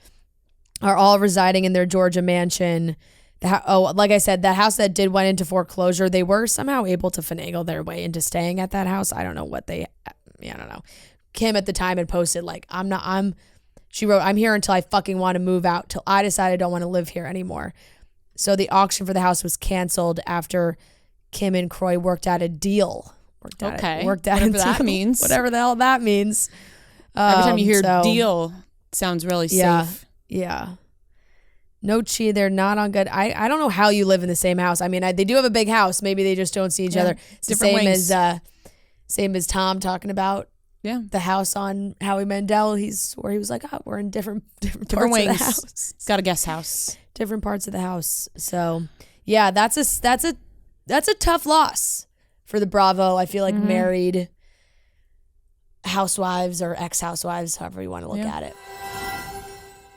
are all residing in their Georgia mansion. Like I said, that house that did went into foreclosure, they were somehow able to finagle their way into staying at that house. I don't know what I don't know. Kim at the time had posted like, she wrote, "I'm here until I fucking want to move out, till I decide I don't want to live here anymore." So the auction for the house was canceled after Kim and Kroy worked out a deal. Whatever that means. Whatever the hell that means. Every time you hear deal, sounds really safe. Yeah. No cheat. They're not on good. I don't know how you live in the same house. I mean, they do have a big house. Maybe they just don't see each other. It's different the wings. Same as Tom talking about the house on Howie Mandel. Where he was like, oh, we're in different parts wings. of the house. It's got a guest house. Different parts of the house. So yeah, that's a tough loss for the Bravo. I feel like married housewives or ex-housewives, however you want to look at it.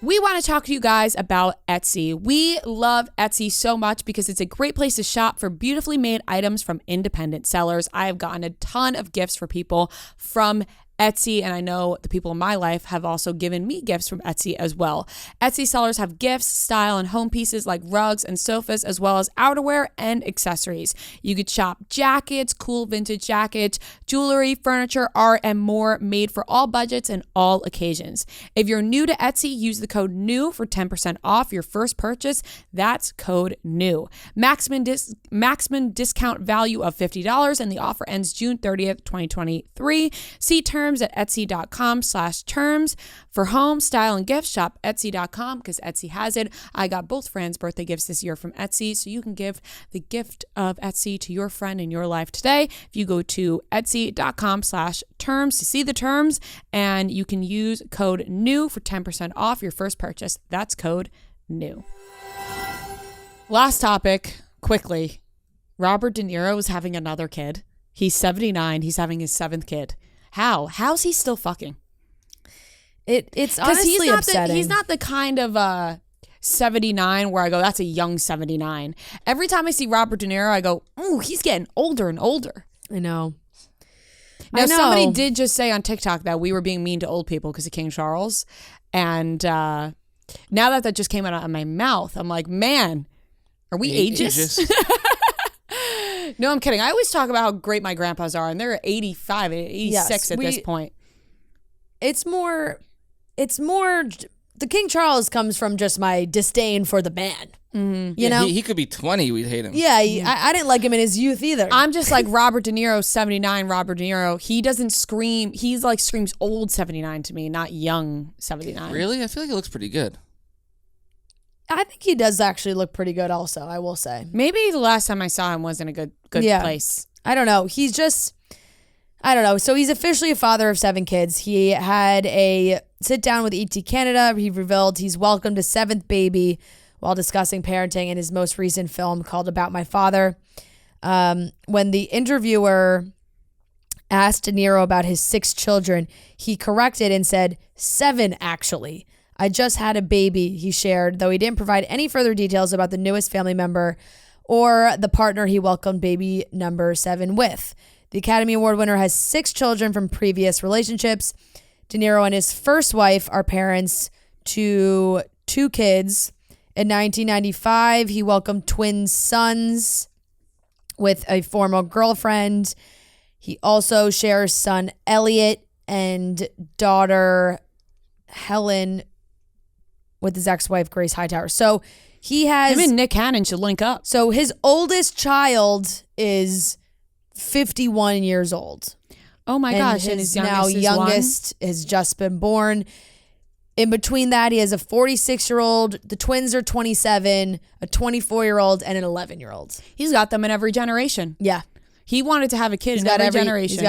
We want to talk to you guys about Etsy. We love Etsy so much because it's a great place to shop for beautifully made items from independent sellers. I have gotten a ton of gifts for people from Etsy, and I know the people in my life have also given me gifts from Etsy as well. Etsy sellers have gifts, style, and home pieces like rugs and sofas, as well as outerwear and accessories. You could shop jackets, cool vintage jackets, jewelry, furniture, art, and more, made for all budgets and all occasions. If you're new to Etsy, use the code NEW for 10% off your first purchase. That's code NEW. Maximum discount value of $50, and the offer ends June 30th, 2023. See terms at etsy.com/terms. For home, style, and gifts, shop etsy.com because Etsy has it. I got both friends' birthday gifts this year from Etsy, so you can give the gift of Etsy to your friend in your life today. If you go to etsy.com/terms to see the terms, and you can use code NEW for 10% off your first purchase. That's code NEW. Last topic, quickly. Robert De Niro is having another kid. He's 79. He's having his 7th kid. How's he still fucking? It's honestly upsetting. He's not the kind of 79 where I go, that's a young 79. Every time I see Robert De Niro, I go, ooh, he's getting older and older. I know. Now, somebody did just say on TikTok that we were being mean to old people because of King Charles. And now that just came out of my mouth, I'm like, man, are we ageist? No, I'm kidding. I always talk about how great my grandpas are, and they're 85, 86 at this point. It's more, the King Charles comes from just my disdain for the man. Mm-hmm. You know? He could be 20, we'd hate him. Yeah, I didn't like him in his youth either. I'm just like Robert De Niro, 79, Robert De Niro. He doesn't scream, he's like screams old 79 to me, not young 79. Really? I feel like he looks pretty good. I think he does actually look pretty good also, I will say. Maybe the last time I saw him was in a good place. I don't know. I don't know. So he's officially a father of 7 kids. He had a sit down with ET Canada. He revealed he's welcomed a 7th baby while discussing parenting in his most recent film called About My Father. When the interviewer asked De Niro about his 6 children, he corrected and said 7 actually. I just had a baby, he shared, though he didn't provide any further details about the newest family member or the partner he welcomed baby number 7 with. The Academy Award winner has 6 children from previous relationships. De Niro and his first wife are parents to 2 kids. In 1995, he welcomed twin sons with a former girlfriend. He also shares son Elliot and daughter Helen with his ex-wife Grace Hightower. So he has... Him and Nick Cannon should link up. So his oldest child is 51 years old. Oh my gosh. And his youngest has just been born. In between that, he has a 46-year-old. The twins are 27, a 24-year-old, and an 11-year-old. He's got them in every generation. Yeah. He wanted to have a kid in every generation.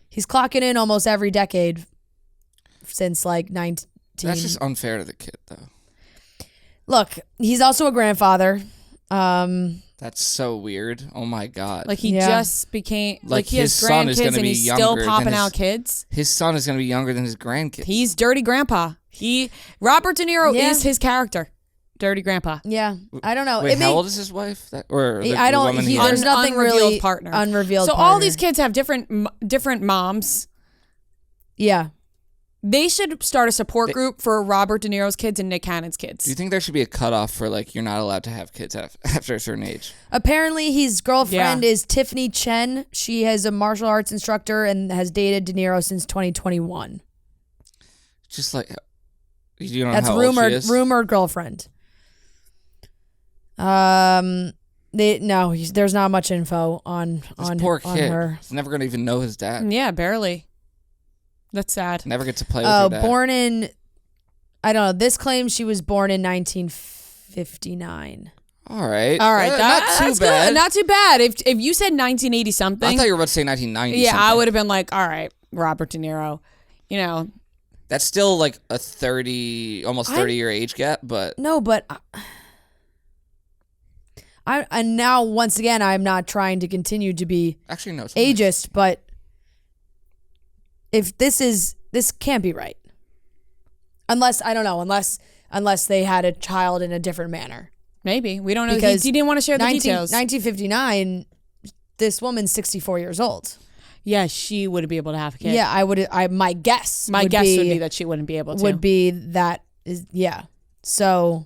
He's clocking in almost every decade since like 19. That's just unfair to the kid, though. Look, he's also a grandfather. That's so weird. Oh my God. Like he just became like he has grandkids and he's still popping out kids. His son is going to be younger than his grandkids. He's dirty grandpa. Robert De Niro is his character. Dirty grandpa. Yeah. I don't know. Wait, how old is his wife? There's nothing really unrevealed. So all these kids have different moms. Yeah. They should start a support group for Robert De Niro's kids and Nick Cannon's kids. Do you think there should be a cutoff for like you're not allowed to have kids after a certain age? Apparently, his girlfriend is Tiffany Chen. She is a martial arts instructor and has dated De Niro since 2021. Just like you don't know That's how old she is? rumored girlfriend. There's not much info on Poor kid. her. He's never gonna even know his dad. Yeah, barely. That's sad. Never get to play with her dad. Born in, I don't know. This claims she was born in 1959. All right. That's not too bad. Good. Not too bad. If you said 1980 something, I thought you were about to say 1990. yeah, something. I would have been like, all right, Robert De Niro. You know, That's still like a 30-year age gap, but No, but and now once again, I'm not trying to continue to be actually no. It's fine. ageist, but if this can't be right. Unless they had a child in a different manner. maybe we don't know Because he didn't want to share the details. 1959, this woman's 64 years old. Yeah, she wouldn't be able to have a kid. Yeah, my guess my would guess be, would be that she wouldn't be able to. would be that is yeah. So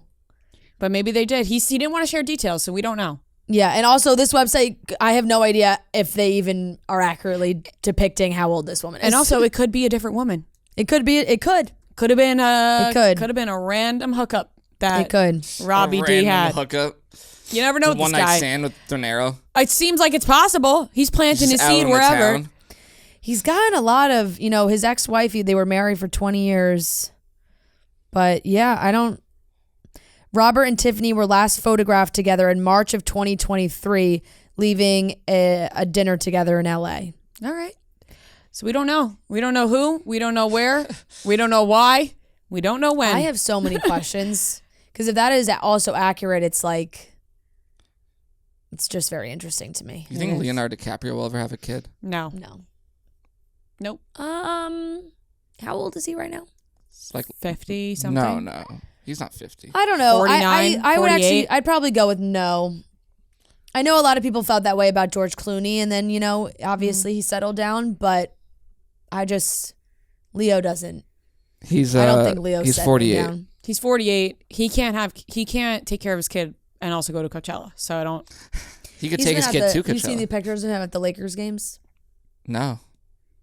But maybe they did. He didn't want to share details, so we don't know. yeah, and also this website, I have no idea if they even are accurately depicting how old this woman is. And also, it could be a different woman. it could be. It could. Could have been It could. have been a random hookup that It could. Robbie A D random had. hookup. You never know with this One night guy. stand with De Niro. It seems like it's possible. He's planting Just his out seed in the wherever. town. He's gotten a lot of, his ex-wife, they were married for 20 years. But yeah, Robert and Tiffany were last photographed together in March of 2023, leaving a dinner together in LA. All right. So we don't know. We don't know who. We don't know where. We don't know why. We don't know when. I have so many questions. Because if that is also accurate, it's like, it's just very interesting to me. You think Leonardo DiCaprio will ever have a kid? No. No. Nope. How old is he right now? It's like 50 something. no, he's not 50. I don't know. 49, I would 48. I'd probably go with no. I know a lot of people felt that way about George Clooney, and then, obviously he settled down, but Leo doesn't. I don't think Leo's he's settling 48. down. He's 48. He can't take care of his kid and also go to Coachella. So I don't. He could He's take been his at kid to Have you seen the Coachella. pictures of him at the Lakers games? No.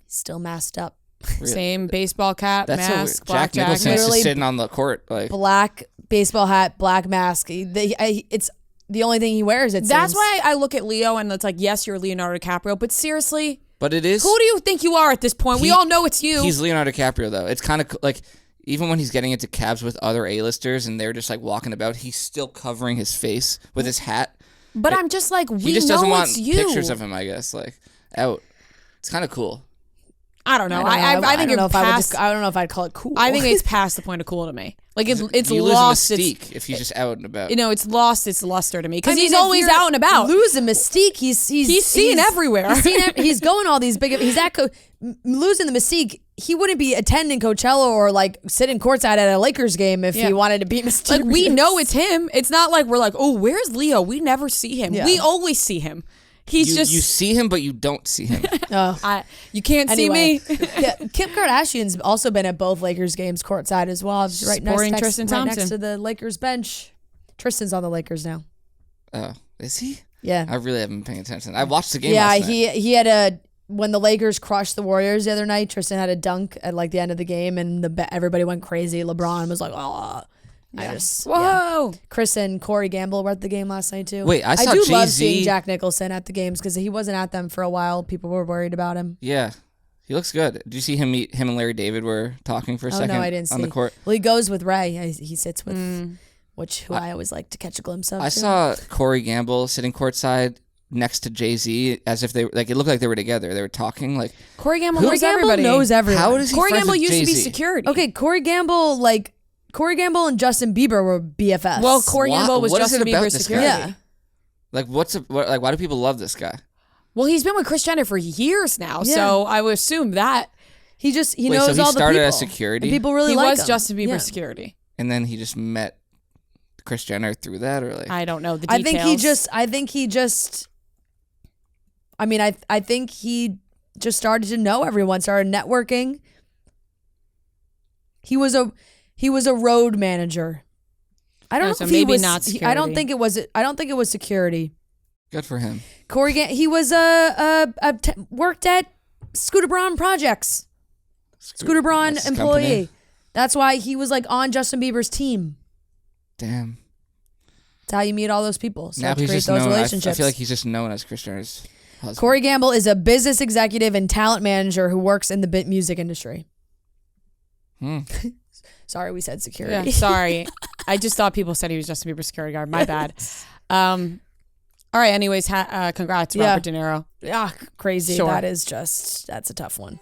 He's still masked up. Really? Same baseball cap, That's so weird. mask, black Jack Nicholson's jacket. Literally just sitting on the court. Like, Black baseball hat, black mask. It's the only thing he wears. That's seems. why I look at Leo and it's like, yes, you're Leonardo DiCaprio, but seriously, but it is. who do you think you are at this point? We all know it's you. He's Leonardo DiCaprio, though. It's kind of like, even when he's getting into cabs with other A-listers and they're just like walking about, he's still covering his face with his hat. But I'm just like, He just doesn't know want it's you. pictures of him, I guess, like out. It's kind of cool. I don't know. I think you're past. I don't know if I'd call it cool. I think it's past the point of cool to me. Like it's you lost lose the its mystique if he's just out and about. it's lost its luster to me because I mean, he's if always you're out and about. Losing mystique. He's seen everywhere. He's going all these big. He's at losing the mystique. He wouldn't be attending Coachella or like sitting courtside at a Lakers game if he wanted to be mysterious. Like we know it's him. It's not like we're like, oh, where's Leo? We never see him. Yeah. We always see him. He's you see him, but you don't see him. You can't Anyway. see me. Yeah, Kim Kardashian's also been at both Lakers games courtside as well. Just right Supporting next Tristan right next Thompson. to the Lakers bench. Tristan's on the Lakers now. Oh, is he? Yeah. I really haven't been paying attention. I watched the game Yeah, last night. he had when the Lakers crushed the Warriors the other night, Tristan had a dunk at like the end of the game and everybody went crazy. LeBron was like, "Oh, Whoa. Chris and Corey Gamble were at the game last night too. Wait, I saw do love Jay-Z. seeing Jack Nicholson at the games because he wasn't at them for a while. People were worried about him. Yeah, he looks good. Did you see him meet him and Larry David were talking for a Oh second no, I didn't see. on the court? Well, he goes with Ray. He sits with who I always like to catch a glimpse of. I too. saw Corey Gamble sitting courtside next to Jay-Z as if they like it looked like they were together. They were talking like Corey Gamble Corey knows Gamble everybody. knows everyone. how does he Corey friends Gamble with used to be Jay-Z? security. Okay, Corey Gamble and Justin Bieber were BFFs. Well, Corey Gamble was What is Justin it about Bieber's this security. guy? yeah. Like why do people love this guy? Well, he's been with Kris Jenner for years now, Yeah. so I would assume that He Wait, knows so he all the started people. as security? And people really he like was him. Justin Bieber's Yeah. security. And then he just met Kris Jenner through that, or like I don't know the I details. think he just. I mean, I think he just started to know everyone, started networking. He was a road manager. I don't know so if he maybe was. not I don't security. think it was. I don't think it was security. Good for him. He was worked at Scooter Braun Projects. Scooter Braun That's his employee. company. That's why he was like on Justin Bieber's team. Damn. That's how you meet all those people. So Now to he's create just those known. I relationships. feel like he's just known as Kris Jenner's husband. Corey Gamble is a business executive and talent manager who works in the music industry. Sorry, we said security. Yeah, sorry. I just thought people said he was Justin Bieber's security guard. My bad. All right. Anyways, congrats, Robert De Niro. Ah, crazy. Sure. That's a tough one.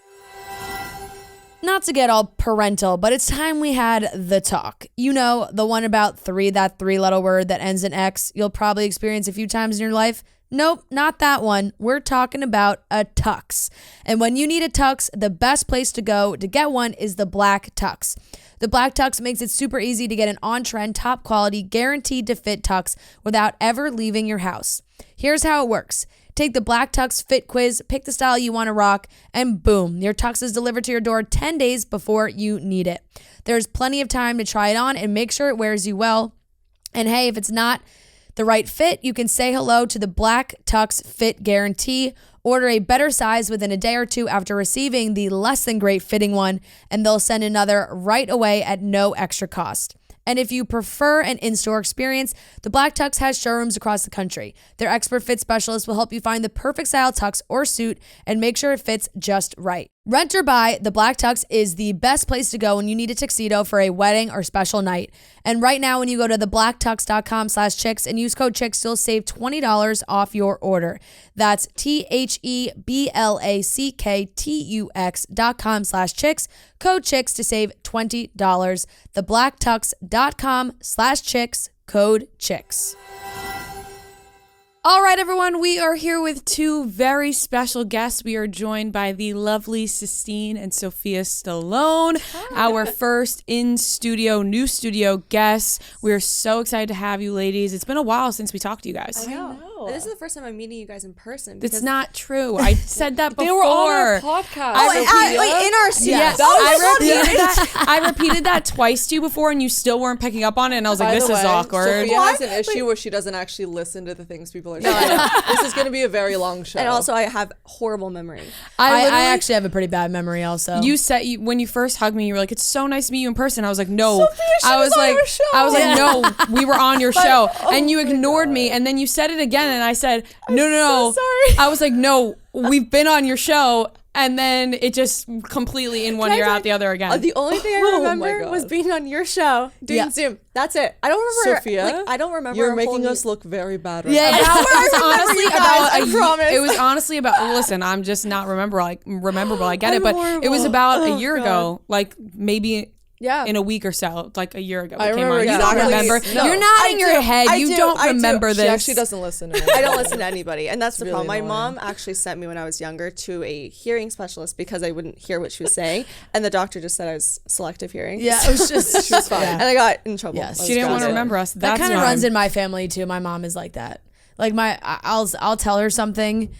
Not to get all parental, but it's time we had the talk. You know, the one about that three-letter word that ends in X you'll probably experience a few times in your life. Nope, not that one. We're talking about a tux. And when you need a tux, the best place to go to get one is the Black Tux. The Black Tux makes it super easy to get an on-trend, top-quality, guaranteed-to-fit tux without ever leaving your house. Here's how it works. Take the Black Tux Fit Quiz, pick the style you want to rock, and boom, your tux is delivered to your door 10 days before you need it. There's plenty of time to try it on and make sure it wears you well. And hey, if it's not the right fit, you can say hello to the Black Tux Fit Guarantee. Order a better size within a day or two after receiving the less than great fitting one, and they'll send another right away at no extra cost. And if you prefer an in-store experience, the Black Tux has showrooms across the country. Their expert fit specialists will help you find the perfect style tux or suit and make sure it fits just right. Rent or buy, the Black Tux is the best place to go when you need a tuxedo for a wedding or special night. And right now, when you go to theblacktux.com/chicks and use code chicks, you'll save $20 off your order. That's TheBlacktux.com/chicks. Code chicks to save $20. Theblacktux.com/chicks. Code chicks. All right, everyone, we are here with two very special guests. We are joined by the lovely Sistine and Sophia Stallone, our first new studio guests. We're so excited to have you ladies. It's been a while since we talked to you guys. I know. This is the first time I'm meeting you guys in person. It's not true. I said that before. They were on our podcast. in our studio. Yes, I repeated that twice to you before, and you still weren't picking up on it. And I was like, By "This the is way, awkward." Sophia has an issue where she doesn't actually listen to the things people are saying. This is going to be a very long show. And also, I have horrible memory. I actually have a pretty bad memory also. You said when you first hugged me, you were like, "It's so nice to meet you in person." I was like, "No." Sophia, she was on our show. I was like, "No, we were on your show," and you ignored me. And then you said it again, and I said, "No." so sorry. I was like, "No, we've been on your show." And then it just completely in one ear out the other again. The only thing I Oh my remember God. was being on your show doing Yeah. Zoom. That's it. I don't remember. Sophia, I don't remember. You're a making whole us look very bad right Yeah, now. It was honestly you guys, about I promise. It was honestly about. Listen, I'm just not rememberable. I get it, I'm but it was horrible. about a Oh, year God. ago, like maybe Yeah. in a week or so, like a year ago. I it came remember on. You exactly. don't remember. No. You're nodding I your do. head. I You do. don't I do. remember She this. actually doesn't listen to me. I don't listen to anybody, and that's the really problem. My annoying. mom actually sent me when I was younger to a hearing specialist because I wouldn't hear what she was saying, and the doctor just said I was selective hearing. Yeah, it was just She was fine. and I got in trouble. Yes. I was She didn't want to grounded. remember us. that That's kind of fine. runs in my family too. My mom is like that. Like I'll tell her something,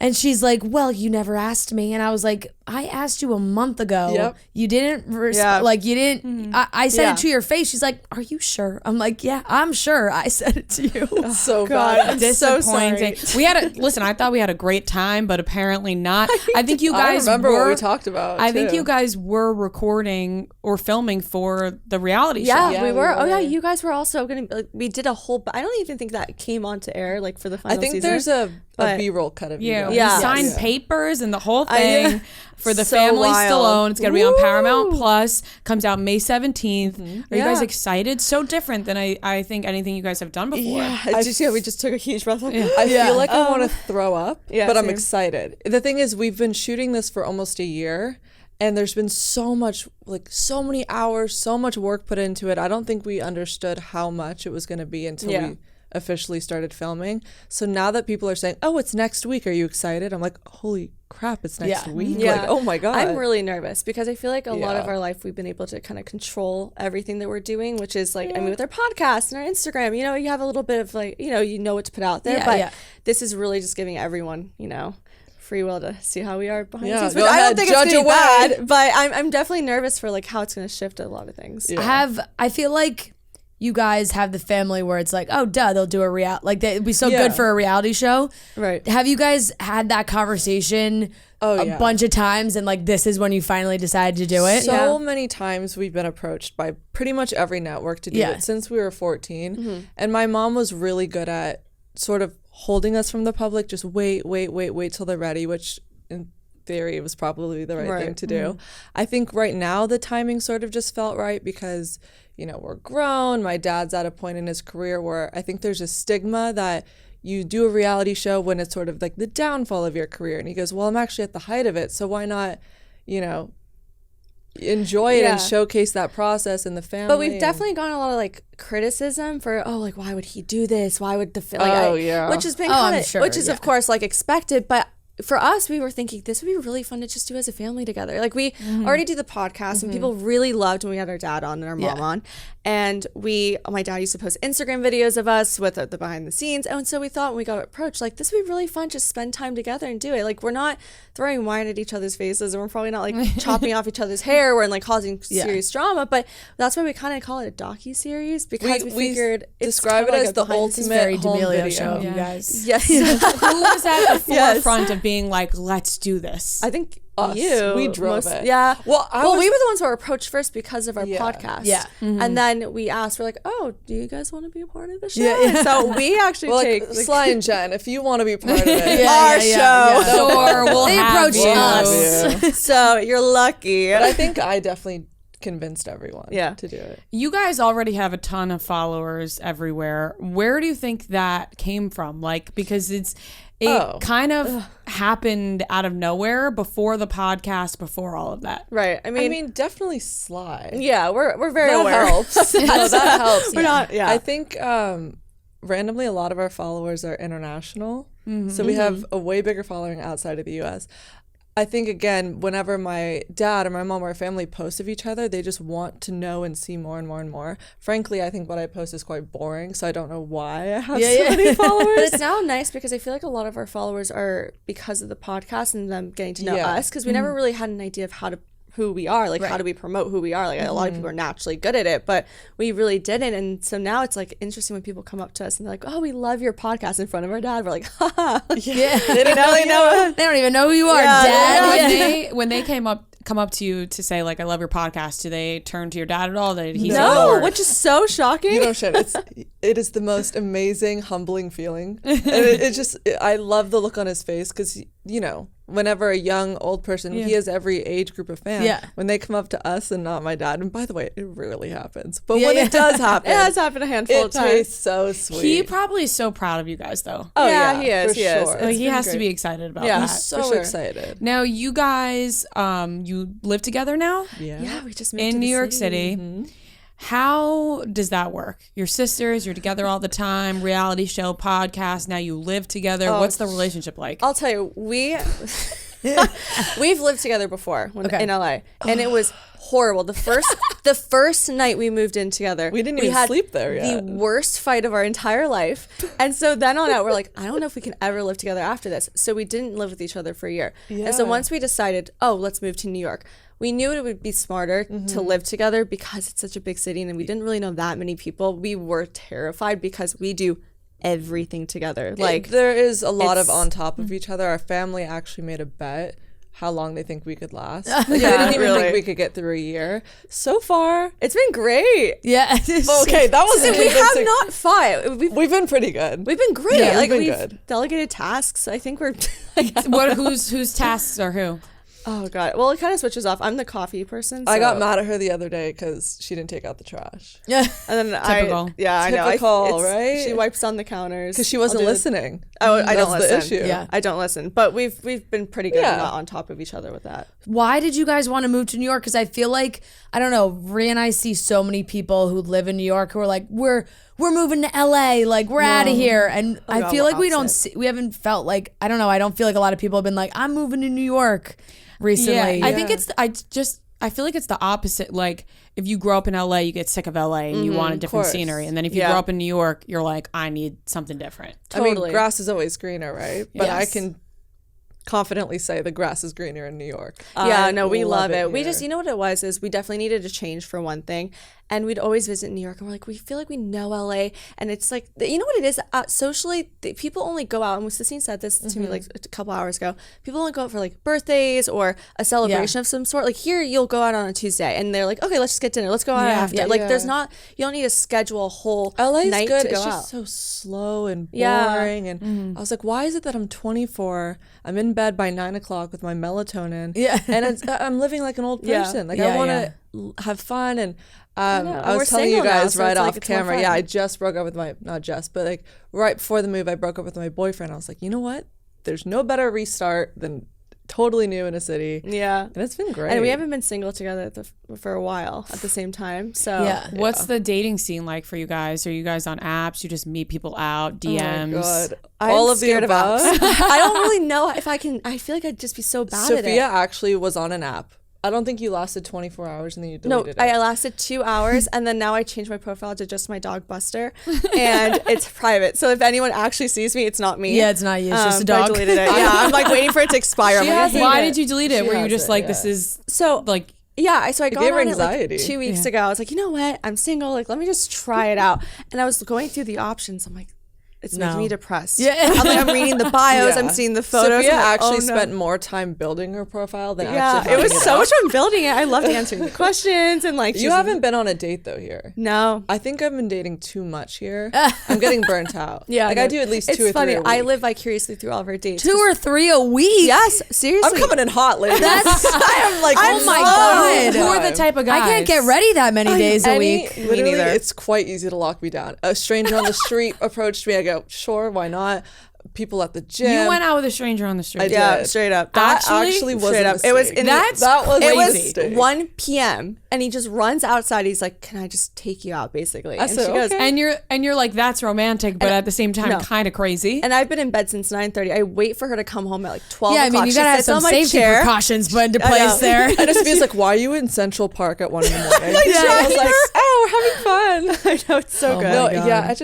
and she's like, "Well, you never asked me," and I was like, "I asked you a month ago. Yep. You didn't Yeah. you didn't. I said Yeah. it to your face." She's like, "Are you sure?" I'm like, "Yeah, I'm sure. I said it to you." So God, bad. I'm so Disappointing. sorry. We had listen. I thought we had a great time, but apparently not. I think you I guys remember were. what we talked about. I think too. you guys were recording or filming for the reality Yeah, show. Yeah, we we were. Oh yeah, were. you guys were also gonna. We did a whole. I don't even think that came on to air like for the final I think season. there's a but- B-roll cut of you Yeah, guys. we Yeah. signed Yes. papers and the whole I- thing for the So Family wild. Stallone. It's gonna be on Paramount Woo! Plus. Comes out May 17th. Are you guys Yeah. excited? So different than I think anything you guys have done before. Yeah, we just took a huge breath. I feel like I want to throw up, Yeah, but I'm same. excited. The thing is, we've been shooting this for almost a year, and there's been so much, like so many hours, so much work put into it. I don't think we understood how much it was going to be until Yeah. we officially started filming. So now that people are saying, "Oh, it's next week," are you excited? I'm like, "Holy crap, it's next Yeah. week!" Yeah. Like, oh my god, I'm really nervous because I feel like a lot of Yeah. our life we've been able to kind of control everything that we're doing, which is like, I mean, with our podcast and our Instagram, you have a little bit of like, you know what to put out there, Yeah, but yeah. this is really just giving everyone, free will to see how we are behind Yeah, the scenes. go Which I ahead, don't think judge it's gonna be away. bad, but I'm definitely nervous for like how it's gonna shift a lot of things. Yeah. I feel like you guys have the family where it's like, oh, duh, they'll do a it'd be so Yeah. good for a reality show. Right. Have you guys had that conversation a bunch of times and like this is when you finally decided to do it? So many times we've been approached by pretty much every network to do it since we were 14. And my mom was really good at sort of holding us from the public. Just wait till they're ready, which in theory was probably the right thing to do. I think right now the timing sort of just felt right because, you know, we're grown. My dad's at a point in his career where I think there's a stigma that you do a reality show when it's sort of like the downfall of your career. And he goes, well, I'm actually at the height of it. So why not, you know, enjoy it and showcase that process in the family. But we've definitely gotten a lot of like criticism for like why would he do this? Why would the which has been I'm kinda, sure, which is of course like expected, but for us, we were thinking this would be really fun to just do as a family together. Like we already do the podcast and people really loved when we had our dad on and our mom on. And my dad used to post Instagram videos of us with the behind the scenes. And so we thought when we got approached, like this would be really fun, just spend time together and do it. Like we're not throwing wine at each other's faces and we're probably not like chopping off each other's hair and like causing serious drama. But that's why we kind of call it a docuseries because we figured it's describe it kinda as like the behind ultimate Very home D'Amelio video. show, you guys. Yes. Who was at the forefront of being like, let's do this? I think Us. you. We drove it. Yeah. Well, we were the ones who were approached first because of our podcast. Yeah. And then we asked, we're like, oh, do you guys want to be a part of the show? And so we actually Well, take like, Sly and Jen, if you want to be part of it, our show. Sure, we'll They have approached you. us. So you're lucky. But I think I definitely convinced everyone to do it. You guys already have a ton of followers everywhere. Where do you think that came from? Like, because it kind of happened out of nowhere before the podcast, before all of that. Right. I mean, definitely Sly. Yeah, we're very That aware. helps. No, that helps. We're not, I think randomly a lot of our followers are international. So we have a way bigger following outside of the US. I think, again, whenever my dad or my mom or our family post of each other, they just want to know and see more and more and more. Frankly, I think what I post is quite boring, so I don't know why I have so many followers. But it's now nice because I feel like a lot of our followers are because of the podcast and them getting to know us because we never really had an idea of who we are, like how do we promote who we are. Like a lot of people are naturally good at it, but we really didn't. And so now it's like interesting when people come up to us and they're like, oh, we love your podcast in front of our dad. We're like, haha. Yeah. They didn't really know. They don't even know who you are, Dad. When they come up to you to say like, I love your podcast, do they turn to your dad at all? Did he say No, more? which is so shocking. You know, shit. It is the most amazing, humbling feeling. And I love the look on his face because, you know, whenever a young, old person, he has every age group of fan. Yeah. When they come up to us and not my dad, and by the way, it rarely happens. But when it does happen, It has happened a handful of it times. tastes so sweet. He probably is so proud of you guys though. Oh yeah, he for is. He is. sure. Like, he been has to great. be excited about Yeah. that. so for sure. excited. Now you guys, you live together now Yeah, we just moved in to New the York City. How does that work? You're sisters, you're together all the time, reality show, podcast, now you live together. What's the relationship like? I'll tell you, we've lived together before in LA, and it was horrible. The first night we moved in together, We didn't even had sleep there yet. The worst fight of our entire life, and so then on out, we're like, I don't know if we can ever live together after this. So we didn't live with each other for a year, and so once we decided, let's move to New York. We knew it would be smarter to live together because it's such a big city and we didn't really know that many people. We were terrified because we do everything together. Like There is a lot of on top of each other. Our family actually made a bet how long they think we could last. Like, they didn't even think we could get through a year. So far, it's been great. Yeah. okay, that was We have not fought. We've been pretty good. We've been great. Yeah, like we've we've been good. delegated tasks. I think we're Whose tasks are who? Oh god. Well, it kind of switches off. I'm the coffee person. I got so- mad at her the other day because she didn't take out the trash. And then Typical. I know. Typical, right? She wipes on the counters Because she wasn't I'll do listening. I don't That's the listen. issue. Yeah. I don't listen. But we've been pretty good Yeah. and not on top of each other with that. Why did you guys want to move to New York? Because I feel like, I don't know, Rhea and I see so many people who live in New York who are like, we're moving to LA, like we're out of here. And I God, feel we're like we opposite. we haven't felt like, I don't know, I don't feel like a lot of people have been like, I'm moving to New York recently. I think I feel like it's the opposite. Like if you grow up in LA, you get sick of LA and you want a different course. scenery. And then if you Yeah. grow up in New York, you're like, I need something different. I mean, Totally. grass is always greener, right? But I Yes. can confidently say the grass is greener in New York. Yeah, I no, we love it. We here. just, you know what it was, is we definitely needed to change for one thing. And we'd always visit New York and we're like, we feel like we know LA. And it's like, you know what it is? Socially, people only go out, and Sistine said this to me like a couple hours ago. People only go out for like birthdays or a celebration of some sort. Like here, you'll go out on a Tuesday and they're like, okay, let's just get dinner. Let's go out after. Like there's not, you don't need to schedule a whole LA's night good. to go it's out. just so slow and boring. And I was like, why is it that I'm 24? I'm in bed by 9 o'clock with my melatonin. Yeah. And I'm living like an old person. Like I want to have fun. And I was telling you single now, guys so right it's like off it's more camera. fun. Yeah, I just broke up with not like right before the move, I broke up with my boyfriend. I was like, you know what? There's no better restart than totally new in a city. Yeah. And it's been great. And we haven't been single together for a while at the same time. So What's the dating scene like for you guys? Are you guys on apps? You just meet people out, DMs? Oh my God. I'm All of the scared of above. apps. I don't really know if I can. I feel like I'd just be so bad at it. Sophia actually was on an app. I don't think you lasted 24 hours and then you deleted it. I lasted 2 hours and then now I changed my profile to just my dog Buster, and it's private. So if anyone actually sees me, it's not me. Yeah, it's not you. It's just a but I dog. deleted it. Yeah, I'm like waiting for it to expire. I'm like, I hate Why it. did you delete it? She Were you has just it, like, yeah. this is So like, yeah, so I got gave her on it like anxiety. 2 weeks ago. I was like, you know what? I'm single. Like, let me just try it out. And I was going through the options. I'm like, it's making me depressed. Yeah. I'm reading the bios. I'm seeing the photos. Sophia I'm like, actually oh, no. spent more time building her profile than Yeah, actually it was filling so out. much fun building it. I loved answering the questions and like. You haven't been on a date though here. No. I think I've been dating too much here. I'm getting burnt out. Yeah, like no, I do at least it's 2 or 3 funny. a week. I live vicariously through all of our dates. 2 or 3 a week. Yes, seriously. I'm coming in hot, ladies. That's I am like, oh my God. God. who are the type of guys? I can't get ready that many days a week. Literally, neither. it's quite easy to lock me down. A stranger on the street approached me. I go, sure, why not? People at the gym. You went out with a stranger on the street. I Yeah, did. straight up. That Actually? was Straight a up. It was mistake. in That's that was it a was mistake. 1 p.m. and he just runs outside. He's like, "Can I just take you out?" Basically, I and said, she goes, okay. And you're like, that's romantic, but at the same time, no. kind of crazy. and I've been in bed since 9:30. I wait for her to come home at like 12 Yeah, I o'clock. mean, you She gotta have sits some on my safety chair. precautions put into know. place there. And Sophia's like, why are you in Central Park at 1 in the morning? I was like, oh, we're having fun. I know, it's so good. No, God. yeah,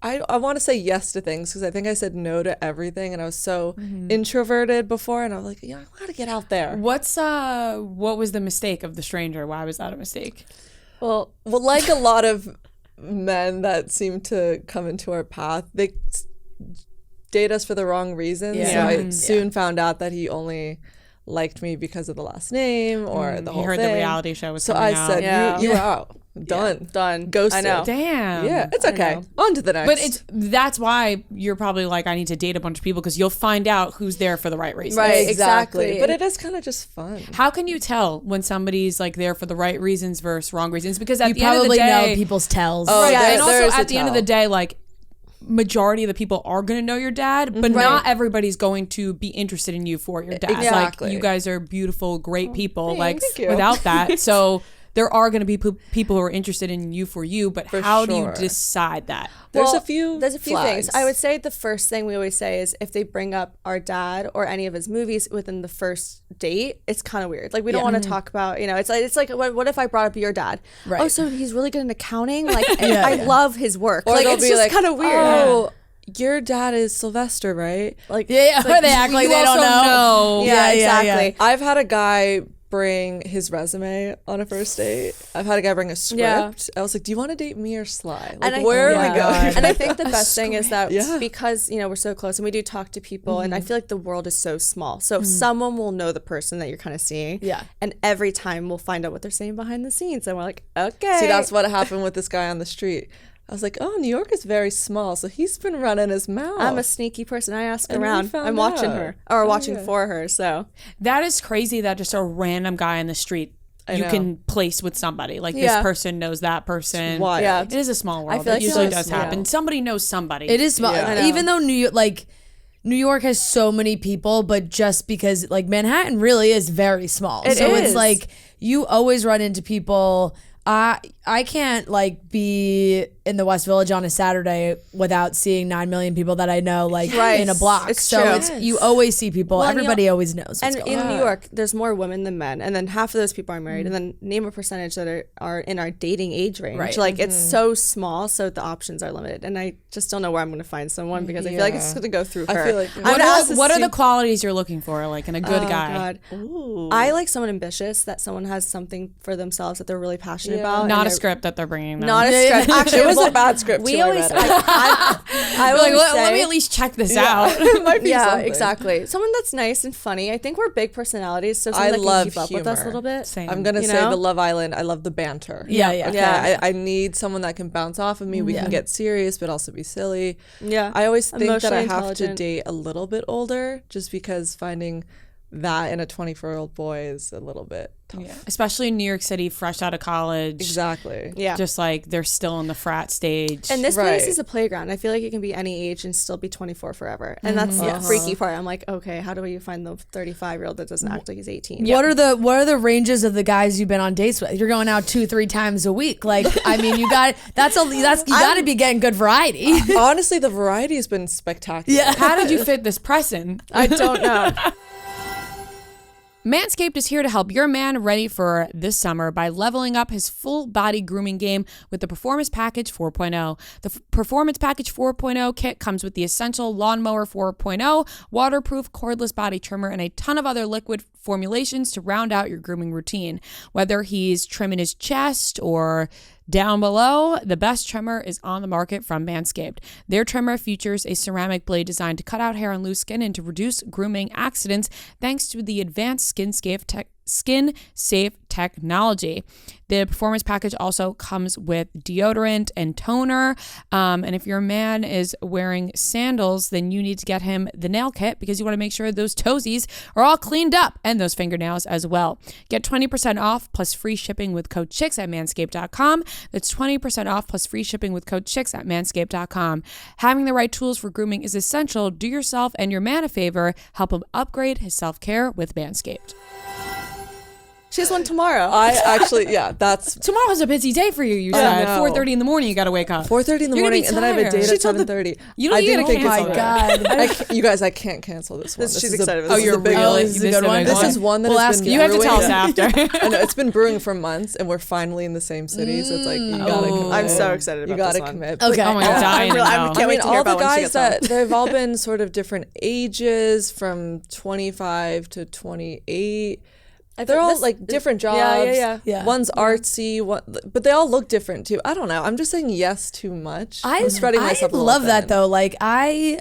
I want to say yes to things because I think I said no to everything, and I was so introverted before, and I was like, yeah, I gotta get out there. What was the mistake of the stranger? Why was that a mistake? Well, like a lot of men that seem to come into our path, they date us for the wrong reasons. Yeah. So I soon found out that he only liked me because of the last name or the whole He heard thing. the reality show was So coming I out. said, Yeah. you're out. Done. done. Ghosted. I know. Damn. Yeah, it's okay. On to the next. But that's why you're probably like, I need to date a bunch of people because you'll find out who's there for the right reasons. Right. exactly. exactly. But it is kind of just fun. How can you tell when somebody's like there for the right reasons versus wrong reasons? Because at You the end of the probably day, know people's tells. Oh, yeah, there- and there also is a at the end of the tell. day, like majority of the people are going to know your dad, but not everybody's going to be interested in you for your dad. Exactly. Like you guys are beautiful, great people. Like thank you. without that, so there are going to be people who are interested in you for you. But how do you sure. decide that? There's a few things. flags. I would say the first thing we always say is if they bring up our dad or any of his movies within the first date, it's kind of weird. Like we don't want to talk about, it's like what if I brought up your dad? Right. Oh, so he's really good in accounting? Like I love his work. Or Like they'll it's be just like, kind of weird. oh, your dad is Sylvester, right? Like Yeah, or they act like they don't know. Yeah, yeah, exactly. I've had a guy bring his resume on a first date. I've had a guy bring a script. Yeah. I was like, do you want to date me or Sly? Like, And I- where are we yeah. going? And I think the best thing is that Yeah. because we're so close and we do talk to people, and I feel like the world is so small. So someone will know the person that you're kind of seeing. Yeah. And every time we'll find out what they're saying behind the scenes, and we're like, okay. See, that's what happened with this guy on the street. I was like, oh, New York is very small, so he's been running his mouth. I'm a sneaky person. I ask And we around. found I'm watching out. her or Oh, watching yeah. for her. So That is crazy that just a random guy in the street you know. can place with somebody. Like Yeah. this person knows that person. wild. Yeah. It is a small world. feel It like usually so does small. happen. Somebody knows somebody. It is small. Yeah. I know. Even though New York has so many people, but just because like Manhattan really is very small. It so is. it's like you always run into people I can't like be in the West Village on a Saturday without seeing 9 million people that I know like in a block. It's so true. it's you always see people. Well, everybody always knows what's And going on. in New York, there's more women than men, and then half of those people are married, and then name a percentage that are in our dating age range. Right. Like it's so small, so the options are limited, and I just don't know where I'm going to find someone because I feel like it's going to go through her. I feel like What are the qualities you're looking for, like in a good guy? God. I like someone ambitious, that someone has something for themselves that they're really passionate about. Not and a they're- script that they're bringing. Them. Not a script. Actually, it was a bad script. We too, I always, read it. I Like, always let say- me at least check this out. It might be Yeah, something. exactly. Someone that's nice and funny. I think we're big personalities, so someone I that can love keep up with us a humor. little bit. Same. I'm gonna You say know? the Love Island. I love the banter. Yeah. Yeah. I need someone that can bounce off of me. We can get serious, but also be silly. Yeah. I always think that I Emotionally have to intelligent. date a little bit older, just because finding that in a 24-year-old boy is a little bit tough. Yeah. Especially in New York City, fresh out of college. Exactly. Yeah. Just like they're still in the frat stage. And this place Right. is a playground. I feel like you can be any age and still be 24 forever. And that's the freaky part. I'm like, okay, how do you find the 35-year-old that doesn't act like he's 18? What are the ranges of the guys you've been on dates with? You're going out 2-3 times a week. Like, I mean, you got you got to be getting good variety. Honestly, the variety has been spectacular. Yeah. How did you fit this press in? I don't know. Manscaped is here to help your man ready for this summer by leveling up his full body grooming game with the Performance Package 4.0. The Performance Package 4.0 kit comes with the essential Lawnmower 4.0, waterproof cordless body trimmer, and a ton of other liquid formulations to round out your grooming routine. Whether he's trimming his chest or down below, the best trimmer is on the market from Manscaped. Their trimmer features a ceramic blade designed to cut out hair and loose skin and to reduce grooming accidents thanks to the advanced skin-safe technology. The Performance Package also comes with deodorant and toner. And if your man is wearing sandals, then you need to get him the nail kit because you want to make sure those toesies are all cleaned up and those fingernails as well. Get 20% off plus free shipping with code CHICKS at manscaped.com. That's 20% off plus free shipping with code CHICKS at manscaped.com. Having the right tools for grooming is essential. Do yourself and your man a favor. Help him upgrade his self-care with Manscaped. She has one tomorrow. I actually, that's Tomorrow's a busy day for you. You said know. 4:30 in the morning. You got to wake up. 4:30 in the You're gonna morning, be and then I have a tired. date She at 7:30. You don't I need didn't to think cancel it's it. God. you guys, I can't cancel this one. She's is a- excited. this Oh, is a big really? one. This is a good one. This is one that We'll has ask been You have to brewing. tell us after. I know it's been brewing for months, and we're finally in the same city. So it's like you gotta commit. I'm so excited You about gotta this one. commit. Okay. Oh my God, dying to know. can't I wait mean, to hear all the about when she guys gets home. that they've all been sort of different ages, from 25 to 28. They're all like different jobs. Yeah. One's artsy, but they all look different too. I don't know. I'm just saying yes too much. I'm spreading myself. I a little love that thin. though. Like I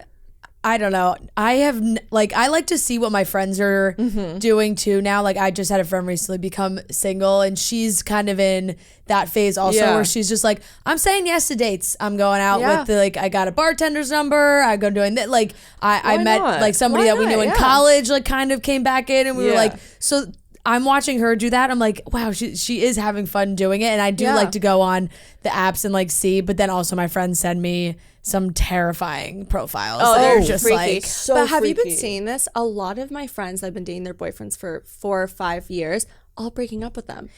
don't know. I have I like to see what my friends are doing too now. Like I just had a friend recently become single, and she's kind of in that phase also Yeah. where she's just like, I'm saying yes to dates. I'm going out Yeah. with the I got a bartender's number. I go doing that. Like I Why met not? like somebody Why that we knew not? in Yeah. college. Like kind of came back in, and we were Yeah. like so. I'm watching her do that. I'm like, wow, she is having fun doing it. And I do Yeah. like to go on the apps and like see, but then also my friends send me some terrifying profiles. Oh, that they're are just freaky. like, So but have you been freaky. seeing this? A lot of my friends that have been dating their boyfriends for 4 or 5 years, all breaking up with them.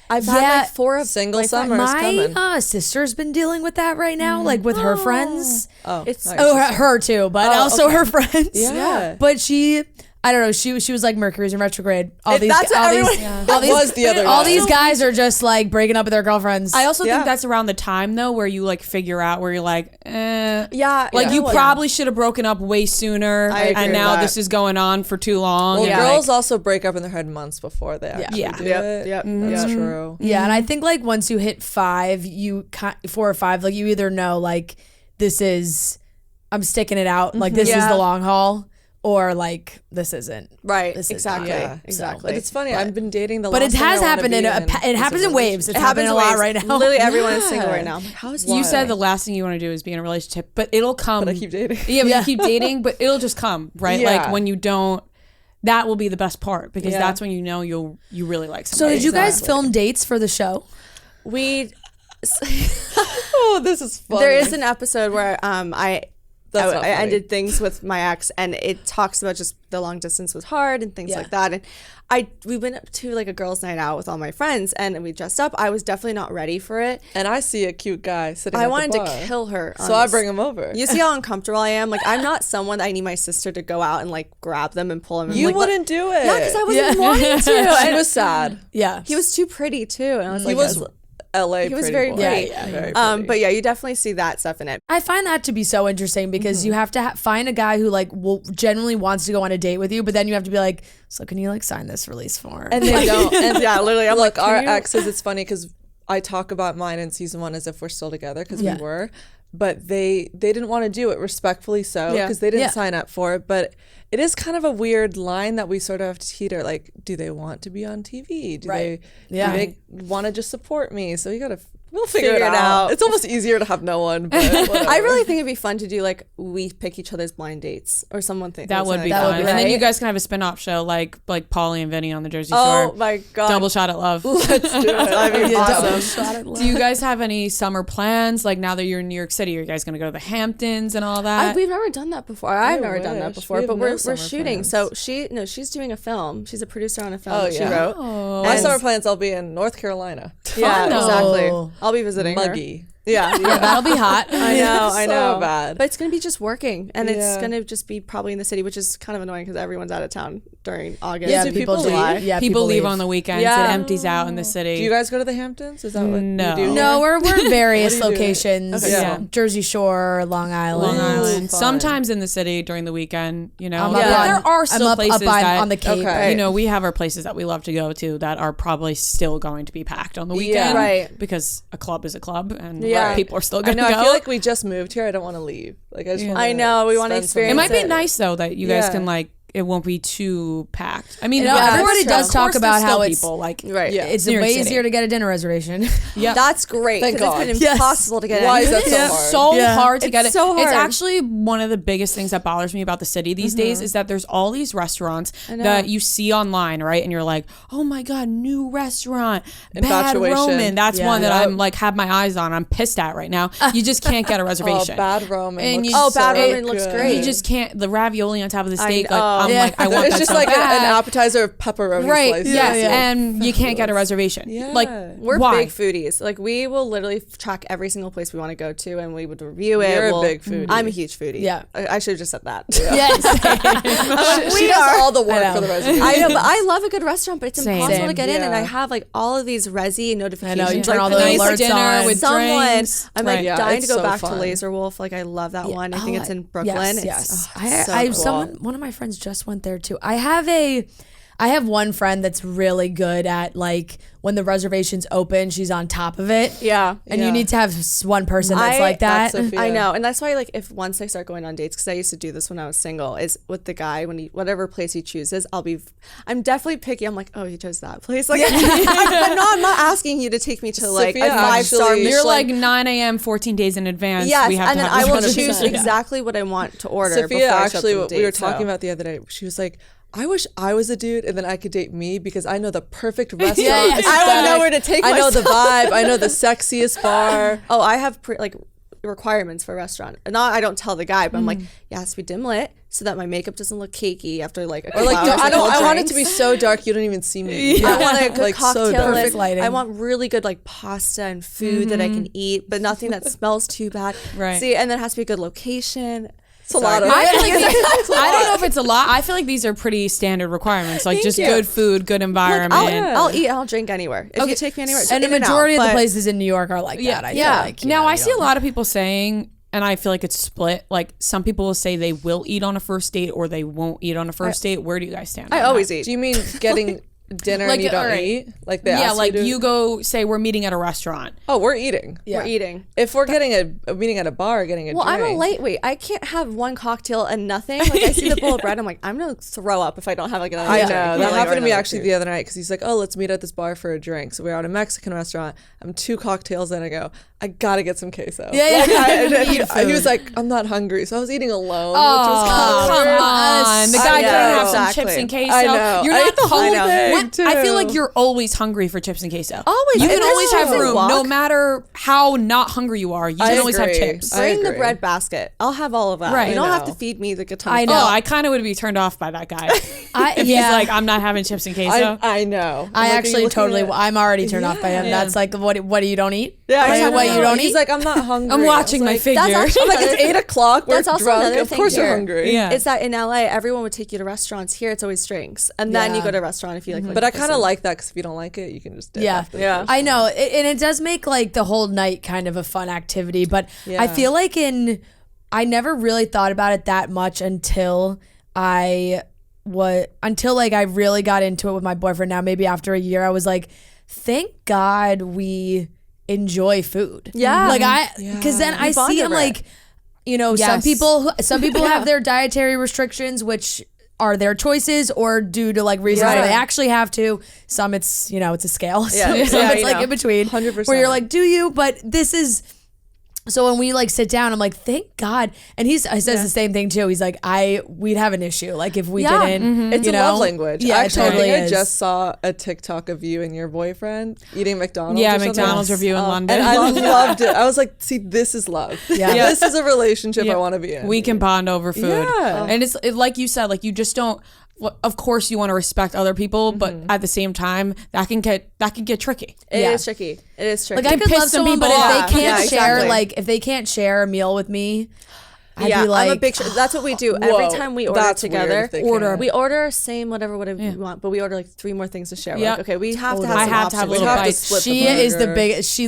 I've had Yeah. like 4 of Single my friends- summer. coming. my sister's been dealing with that right now, like with her friends. Oh, It's- nice. Oh, her too, but also her friends. Yeah. But I don't know. She was like Mercury's in retrograde. All these that's what all everyone- was the other all guy. these guys are just like breaking up with their girlfriends. I also Yeah. think that's around the time though where you like figure out where you're like, Yeah. like yeah. you Well, probably should have broken up way sooner, I agree and with now that. this is going on for too long. Well, Yeah. girls also break up in their head months before they actually Yeah. do Yep, it. yep, That's yep. true. Yeah, and I think like once you hit 5, 4 or 5, like you either know like this is I'm sticking it out, like this is Yeah. the long haul, or like this isn't. Right. This is Exactly. not. Yeah. Exactly. But it's funny. I've been dating the But last it thing has I wanna happened be in is it happens in waves. It's It happens happening a in lot waves. right now. Literally everyone is single Yeah. right now. I'm like, how is You Why? said the last thing you want to do is be in a relationship, but it'll come. But I keep dating. Yeah, but Yeah. you keep dating, but it'll just come, right? Yeah. Like when you don't, that will be the best part because Yeah. that's when you know you really like So somebody. did you guys Exactly. film dates for the show? we Oh, this is funny. There is an episode where I I ended things with my ex, and it talks about just the long distance was hard and things like that. And we went up to like a girls' night out with all my friends, and we dressed up. I was definitely not ready for it. And I see a cute guy sitting at I the wanted bar. to kill her. So I bring him over. You see how uncomfortable I am? Like, I'm not someone that I need my sister to go out and like grab them and pull them. You wouldn't do it. Yeah, because I wasn't wanting to. She was sad. Yeah. He was too pretty too, and I was He like, was LA. he was pretty very boy. pretty. Very pretty. But yeah, you definitely see that stuff in it. I find that to be so interesting because you have to find a guy who like genuinely wants to go on a date with you, but then you have to be like, so can you like sign this release form? And they don't. And Yeah, literally. I'm look, like, our can you- exes, it's funny because I talk about mine in season 1 as if we're still together because we were, but they didn't want to do it, respectfully so, because they didn't sign up for it. But it is kind of a weird line that we sort of have to teeter. Like, do they want to be on TV? Do they want to just support me? So we'll figure it out. It's almost easier to have no one. But whatever. I really think it'd be fun to do like we pick each other's blind dates or someone think That would be That fun. would be And then you right. guys can have a spin-off show like Pauly and Vinny on the Jersey Oh Shore. my god! Double shot at love. Let's do it. I mean, awesome. Do you guys have any summer plans? Like now that you're in New York City, are you guys going to go to the Hamptons and all that? We've never done that before. I've never done that wish. before, We have but no we're summer shooting. plans. So she's doing a film. She's a producer on a film Oh, that she yeah. wrote. Oh. My And- summer plans, I'll be in North Carolina. Yeah, Fun. exactly. Oh. I'll be visiting her. Muggy. Yeah, That'll be hot. I So know. bad. But it's gonna be just working, and it's Yeah. gonna just be probably in the city, which is kind of annoying because everyone's out of town during August. Yeah, do people people leave. leave? Yeah, people leave on the weekends. Yeah. It empties out in the city. Do you guys go to the Hamptons? Is that what No. you do? No, we're in various What do you do? locations. Okay, yeah. Jersey Shore, Long Island. Long Island. fun. Sometimes in the city during the weekend, you know. I'm But up there are I'm still up places that on the Cape. Okay. you know, we have our places that we love to go to that are probably still going to be packed on the weekend. Right. Because a club is a club and Yeah. people are still I going to know. go. I feel like we just moved here. I don't want to leave. Like I just want. I know, we wanna it experience might be it. nice though that you guys Yeah. can like it won't be too packed. I mean, You know, yeah, everybody of does course talk there's about still how it's- people like Right. Yeah. It's New York way City. easier to get a dinner reservation. yeah. That's great. Thank 'cause it's God. been impossible to get Why in. is that so It's hard? so Yeah. hard to It's get it. so It's hard. actually one of the biggest things that bothers me about the city these days is that there's all these restaurants that you see online, right? And you're like, oh my God, new restaurant, Bad Infatuation. Roman. That's Yeah. one that Yep. I'm like have my eyes on. I'm pissed at right now. You just can't get a Oh, reservation. Bad Roman. And looks you- Bad so Roman looks good. great. You just can't. The ravioli on top of the I steak. know. I'm Yeah. like, I want It's that just so like bad. an appetizer of pepperoni Right. slices. Yes. Yeah. And you can't get a reservation. Yeah. Like We're why? big foodies. Like we will literally track every single place we want to go to, and we would review it. You're a We'll- big foodie. I'm a huge foodie. Yeah. I should have just said that. Yes. She does all the work I know. for the reservation. I know, but I love a good restaurant, but it's Same. impossible to Same. get in, and I Yeah. have like all of these resi notifications. I know, you turn like, all the nice alerts dinner on. with someone. drinks. I'm like Right. Yeah, dying it's to go so back fun. to Laser Wolf. Like I love that one. I think it's in Brooklyn. Yes, It's, yes. oh, I so cool. one of my friends just went there too. I have one friend that's really good at like when the reservation's open, she's on top of it. Yeah. And you need to have one person that's I- like that. that's Sophia. I know, and that's why like if once I start going on dates, because I used to do this when I was single, is with the guy when he whatever place he chooses, I'm definitely picky. I'm like, oh, he chose that place. Like, but no, I'm not asking you to take me to like Sophia a 5-star actually- Michelin. You're like 9 a.m. 14 days in advance. yes, we have and to then have I will this choose 100%. exactly what I want to order. Sophia before I show up actually, to the what we were date, talking so. about the other day, she was like, I wish I was a dude and then I could date me because I know the perfect restaurant. Yes. I don't know aesthetic. where to take I know the myself. vibe. I know the sexiest bar. Oh, I have like requirements for a restaurant. Not I don't tell the guy, but I'm like, it has to be dim lit so that my makeup doesn't look cakey after like a Or like, couple hours I of don't. cold I want it to drinks. be so dark you don't even see me. I want a good Like, so cocktail dark. list. Perfect lighting. I want really good like pasta and food that I can eat, but nothing that smells too bad. Right. See, and then it has to be a good location. It's a lot of. I feel like I don't know if it's a lot. I feel like these are pretty standard requirements, like just you. good food, good environment. I'll eat. I'll drink anywhere. If you take me anywhere, And the in majority out, of the but- places in New York are like that. I feel like. You Now know, I you see a don't- lot of people saying, and I feel like it's split. Like some people will say they will eat on a first date or they won't eat on a first date. Where do you guys stand? I on always that? eat. Do you mean getting dinner Like, and you don't alright. eat? Like they Yeah, ask like you to? you go say we're meeting at a restaurant. Oh, we're eating. We're eating. If we're getting a meeting at a bar, getting a Well, drink. I'm a lightweight. I can't have one cocktail and nothing. Like I see the bowl of bread, I'm like, I'm gonna throw up if I don't have like another I drink. know. Like, That or happened to me another actually food. the other night because he's like, oh, let's meet at this bar for a drink. So we're at a Mexican restaurant. I'm 2 cocktails in. I go, I gotta get some queso. Yeah, yeah. He was like, I'm not hungry. So I was eating alone, which Oh, was kind of come weird. on. The guy I couldn't know. have some Exactly. chips and queso. I know. You're I not ate the whole hungry. thing. When I feel like you're always hungry for chips and queso. Always. You If can there's always have something room, walk- no matter how not hungry you are. You can always have chips. Bring the bread basket. I'll have all of that. Right. You don't I have to know. feed me the guitar. I know. Oh, I kind of would be turned off by that guy. If he's like, I'm not having chips and queso. I know. I I'm like, actually I'm already turned off by him. Yeah. That's like, what do you don't eat? Yeah, Like, exactly. what you don't He's eat? like, I'm not hungry. I'm watching my figure. That's actually I'm like, it's 8 o'clock. We're That's also drunk. another Of thing course you're here. hungry. Yeah. It's that in LA, everyone would take you to restaurants. Here, it's always drinks, and then you go to a restaurant if you like. But I kind of like that because if you don't like it, you can just dip Yeah. after. Yeah. I know. And it does make like the whole night kind of a fun activity. But I Yeah. feel like I never really thought about it that much until I really got into it with my boyfriend. Now, maybe after a year, I was like, thank God we enjoy food. Yeah. Like because then I bond see him over it. like, some Yes. people have their dietary restrictions, which are their choices or due to like reasons where Right. they actually have to. Some it's it's a scale. Yeah. Some Yeah, it's you like know. in between 100%. where you're like, do you? But this is. So when we like sit down, I'm like, thank God. And he says the same thing too. He's like, we'd have an issue. Like if we Yeah. didn't, It's a love language. Yeah, Actually, it totally I think is. I just saw a TikTok of you and your boyfriend eating McDonald's. Yeah, or something. McDonald's review in London. And I loved it. I was like, see, this is love. Yeah. This is a relationship I want to be in. We can bond over food. Yeah. And it's like you said, like you just don't. Well, of course, you want to respect other people, but at the same time, that can get tricky. It Yeah. is tricky. It is tricky. like I could piss love some someone, but people if off. they can't Yeah, share, exactly. like if they can't share a meal with me, I'd yeah, be like, I'm a big. That's what we do every time we order that's weird together. if they can't. We order same whatever we want, but we order like 3 more things to share. We're Yeah. like, okay, we have to have. I some have to have options. little have to bites. split the she is the burger. biggest. She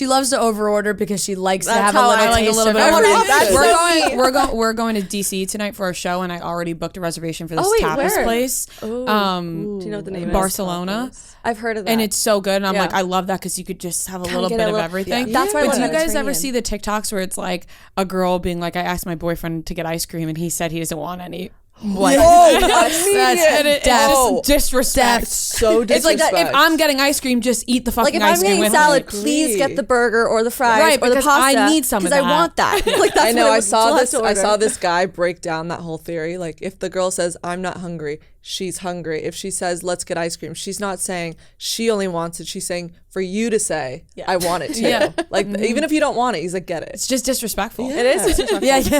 loves to over order because she likes to That's have a how little I like a taste little of bit of everything. That's we're so going we're going to DC tonight for our show, and I already booked a reservation for this Oh, wait, tapas where? place. Do you know what the name Barcelona. is? I've heard of that. And it's so good, and I'm Yeah. like, I love that because you could just have a little get bit a of little- everything. yeah. That's why I But love do you guys ever Mediterranean. see the TikToks where it's like a girl being like, I asked my boyfriend to get ice cream, and he said he doesn't want any. What? Oh, And it's Oh. just disrespect. so It's like disrespect. that. If I'm getting ice cream, just eat the fucking like if ice I'm cream getting with salad, me. please get the burger or the fries Right, or the because pasta. I need some of because I that. want that. Like that's I know. what I would saw love this. to I saw order. this guy break down that whole theory. Like, if the girl says, "I'm not hungry," she's hungry. If she says, "Let's get ice cream," she's not saying she only wants it. She's saying for you to say, "I want it too." Yeah. Like even if you don't want it, he's like, "Get it." It's just disrespectful. It is. Yeah.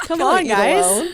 Come on, guys.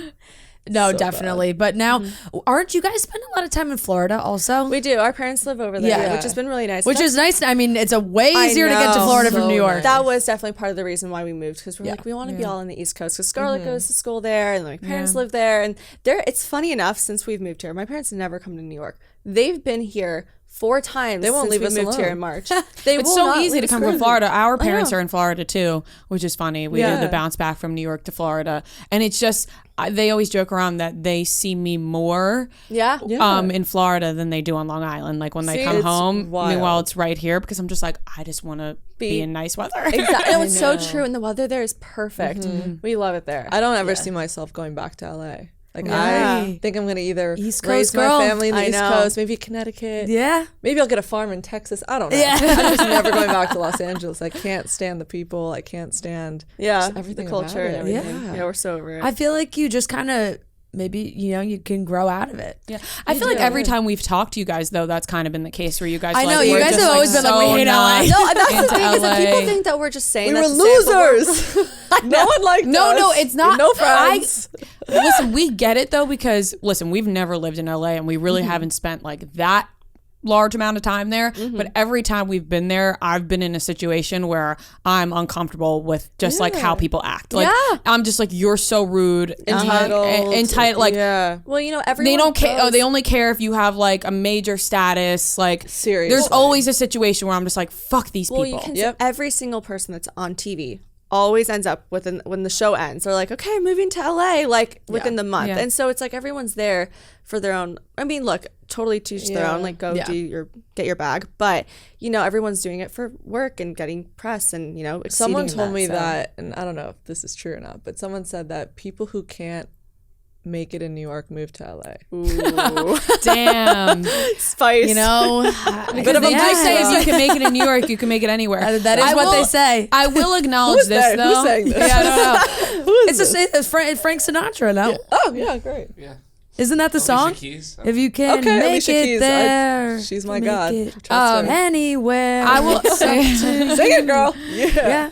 No, So definitely. But now, aren't you guys spending a lot of time in Florida also? We do. Our parents live over there, Yeah. which has been really nice. Which is nice. I mean, it's a way I easier to get to know. Florida from So New York. nice. that was definitely part of the reason why we moved because we're like we want to be all on the East Coast because Scarlett goes to school there and my parents live there and there. It's funny enough since we've moved here, my parents have never come to New York. They've been here 4 times. They won't since leave we us moved alone. here in March. They It's will so not easy leave to us come from alone. Florida. Our parents know. are in Florida too, which is funny. We had to bounce back from New York to Florida, and it's just they always joke around that they see me more Yeah. in Florida than they do on Long Island. Like when they See, come it's home, wild. meanwhile it's right here because I'm just like I just want to be in nice weather. Exactly. And it's so true. And the weather there is perfect. We love it there. I don't ever see myself going back to LA. Like Yeah. I think I'm gonna either East raise Coast girl. my family in the I East know. Coast, maybe Connecticut. Yeah. Maybe I'll get a farm in Texas. I don't know. Yeah. I'm just never going back to Los Angeles. I can't stand the people. I can't stand Yeah. everything the culture about and it. everything. Yeah. Yeah, we're so over it. I feel like you just kind of maybe you can grow out of it. Yeah, I feel like every time we've talked to you guys, though, that's kind of been the case where you guys. I know, like, you we're guys just, have always been like, we hate not LA. no, that's the into thing is that people LA. think that we're just saying We that were to say it, but we're- losers. No one liked No, us. no, it's not. No friends. Listen, we get it though because listen, we've never lived in LA and we really haven't spent like that large amount of time there. But every time we've been there, I've been in a situation where I'm uncomfortable with just like how people act. Like Yeah. I'm just like, you're so rude, entitled. Like yeah. Well, you know, everyone they don't care. goes- They only care if you have like a major status. Like Seriously. there's always a situation where I'm just like, fuck these Well, people. you can Yep. every single person that's on TV always ends up within when the show ends. They're like, okay, moving to LA, like within the month, Yeah. and so it's like everyone's there for their own. I mean, look, totally to each their Yeah. own. Like, go Yeah. get your bag, but you know, everyone's doing it for work and getting press, and you know, Someone exceeding told me so. that, and I don't know if this is true or not, but someone said that people who can't make it in New York move to LA. Damn. Spice. You know, But if I say if you can make it in New York, you can make it anywhere. that is I what will- they say. I will acknowledge Who's this they? though. Who's saying this? Yeah, I don't know. It's Frank Sinatra, no? Oh yeah, great. Yeah. Isn't that the song? Keys. If you can Okay, make Alicia it Keys. there, She's my make god. it, Trust her. anywhere. I will say, Sing it, girl. Yeah.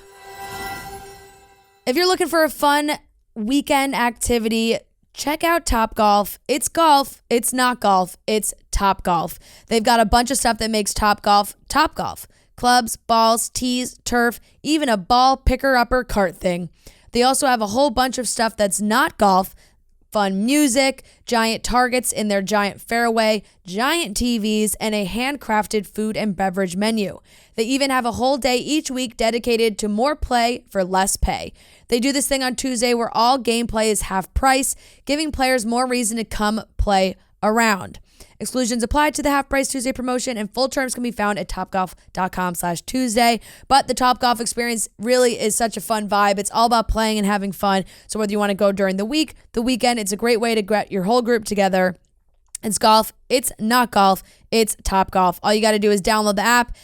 If you're looking for a fun weekend activity, check out Topgolf. It's golf. It's not golf. It's Topgolf. They've got a bunch of stuff that makes Topgolf Topgolf. Clubs, balls, tees, turf, even a ball picker-upper cart thing. They also have a whole bunch of stuff that's not golf. Fun music, giant targets in their giant fairway, giant TVs, and a handcrafted food and beverage menu. They even have a whole day each week dedicated to more play for less pay. They do this thing on Tuesday where all gameplay is half price, giving players more reason to come play around. Exclusions apply to the Half Price Tuesday promotion, and full terms can be found at topgolf.com/Tuesday. But the Topgolf experience really is such a fun vibe. It's all about playing and having fun. So whether you want to go during the week, the weekend, it's a great way to get your whole group together. It's golf. It's not golf. It's Topgolf. All you got to do is download the app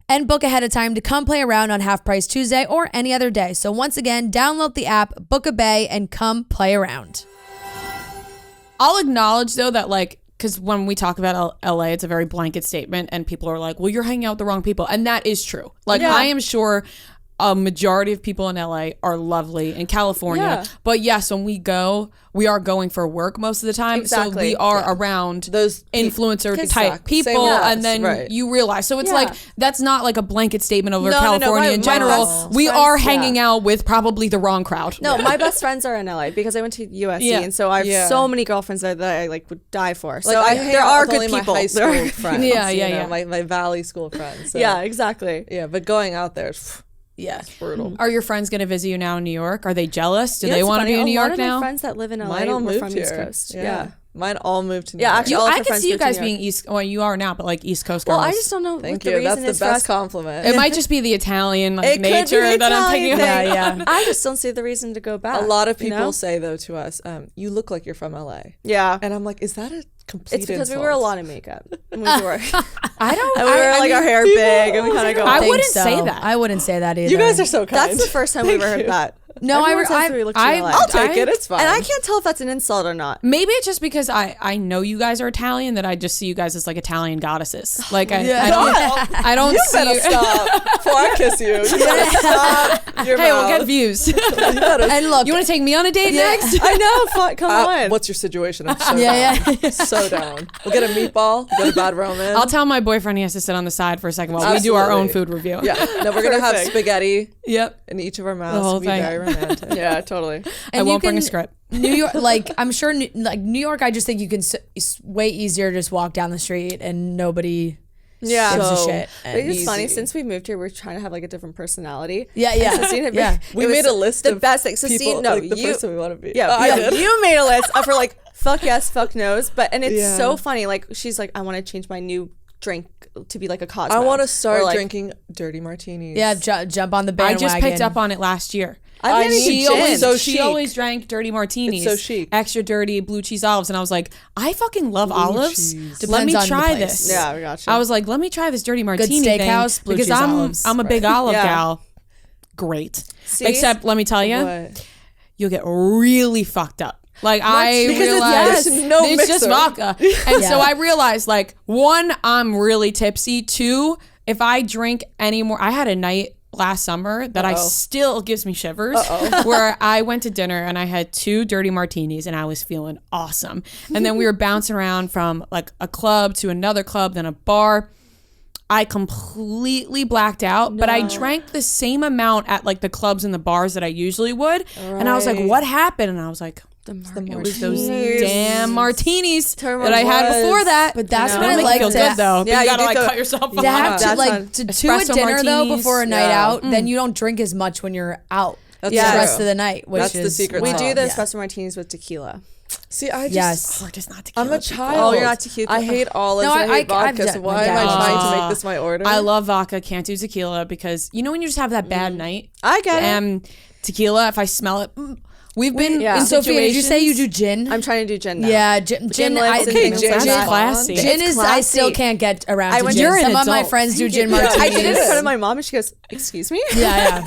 and book ahead of time to come play around on Half Price Tuesday or any other day. So once again, download the app, book a bay, and come play around. I'll acknowledge though that because when we talk about LA, it's a very blanket statement and people are like, well, you're hanging out with the wrong people. And that is true. I am sure a majority of people in LA are lovely in California. Yeah. But yes, when we go, we are going for work most of the time. Exactly. So we are around Those influencer type Exactly. people. Same with us, And then right. you realize. So it's that's not like a blanket statement over No, California my in general. best We friends, are hanging out with probably the wrong crowd. No, my best friends are in LA because I went to USC, Yeah. and so I have Yeah. so many girlfriends there that I would die for. So I hang there out are with good only people. My high school friends. Yeah, you yeah. know, my valley school friends. So. Yeah, exactly. Yeah, but going out there, Yeah. brutal. Are your friends going to visit you now in New York? Are they jealous? Do You know they what's want to funny? be in New A lot York of now? my friends that live in LA Mine all were moved from here. East Coast. Yeah. Mine all moved to New Yeah, York. actually, all of I her could friends see you moved to guys New York. being East. Well, you are now, but East Coast Well, girls. I just don't know Thank what you. the That's reason the is for best us. compliment. It might just be the Italian It could be nature the that I'm picking Italian up. thing. I just don't see the reason to go back. A lot of you people know? say though to us, you look like you're from LA. Yeah. And I'm like, is that a complete It's because insult? we wear a lot of makeup. And we wore, I don't. and we wear I like mean, our hair big, and we kind of go. I Think wouldn't say that. I wouldn't say that either. You guys are so kind. That's the first time we ever heard that. No, Everyone says we look too alike. I'll take it. It's fine. And I can't tell if that's an insult or not. Maybe it's just because I know you guys are Italian that I just see you guys as like Italian goddesses. Like I don't You see better you. stop before I kiss you. You better stop your Hey, we'll mouth. get views. And look, You want to take me on a date next? I know. Come on. What's your situation? I'm so Yeah, down. So down. We'll get a meatball. We'll get a bad Roman. I'll tell my boyfriend he has to sit on the side for a second while we do our own Absolutely. food review. Yeah. No, we're gonna have Perfect. spaghetti Yep. in each of our mouths. The whole It'll be thing. very romantic. Yeah, totally. I you won't bring a can- script. New York, I'm sure, New York, I just think you can it's way easier to just walk down the street and nobody Yeah. gives a So- shit. I think it's funny. easy. Since we moved here, we're trying to have like a different personality. Yeah, yeah. Sistine had- Yeah. We it was made a list the of best thing. people, Sistine, no, like the you. person we want to be. Yeah, I yeah, did. you made a list for like fuck yes, fuck no's, and it's Yeah. so funny. Like she's like, I want to change my new drink to be like a Cosmo. I want to start Or, like, drinking dirty martinis. Yeah, jump on the I bandwagon. just picked up on it last year. I've been She into always- gin. so she chic. always drank dirty martinis. It's so chic. Extra dirty blue cheese olives. And I was like, I fucking love olives. cheese. Let me Depends on the try place. this. Yeah, we got you. I was like, let me try this dirty martini steakhouse, thing blue because cheese olives. I'm a big olive Yeah. gal. Great. See? Except, let me tell you, What? you'll get really fucked up. Like I Because it's- realized there's no it's just mixer. vodka, and so Yeah. I realized like one, I'm really tipsy. Two, if I drink any more, I had a night last summer that I still gives me shivers where I went to dinner and I had 2 dirty martinis and I was feeling awesome, and then we were bouncing around from like a club to another club, then a bar. I completely blacked out, but I drank the same amount at like the clubs and the bars that I usually would. And I was like, what happened? And I was like, it was those damn martinis that I had before that. But that's It'll what I make like you feel to- good though. Yeah, you you gotta do like feel- cut yourself to off. have to That's like fun. to a Espresso dinner though martinis. before a night Yeah. out, then you don't drink as much when you're out. That's the true. rest of the night, which That's the is secret we sauce. do the Yeah. espresso martinis with tequila. See, I just. Yes. We're just not tequila I'm a people. child. Oh, you're not tequila. I hate olives. No, and I hate I've vodka. So done- why my am I dad trying loves to make this my order? I love vodka, can't do tequila because you know when you just have that bad night? I get it. And tequila, if I smell it, We've been in And Sophia, did you say you situations- do gin? I'm trying to do gin now. Yeah, gin. lives and things like Gin's that. classy. Gin It's is. I still classy. can't get around to went- gin. You're an Some of my adult. friends do gin I martinis. did it in front of my mom, and she goes, "Excuse me." Yeah.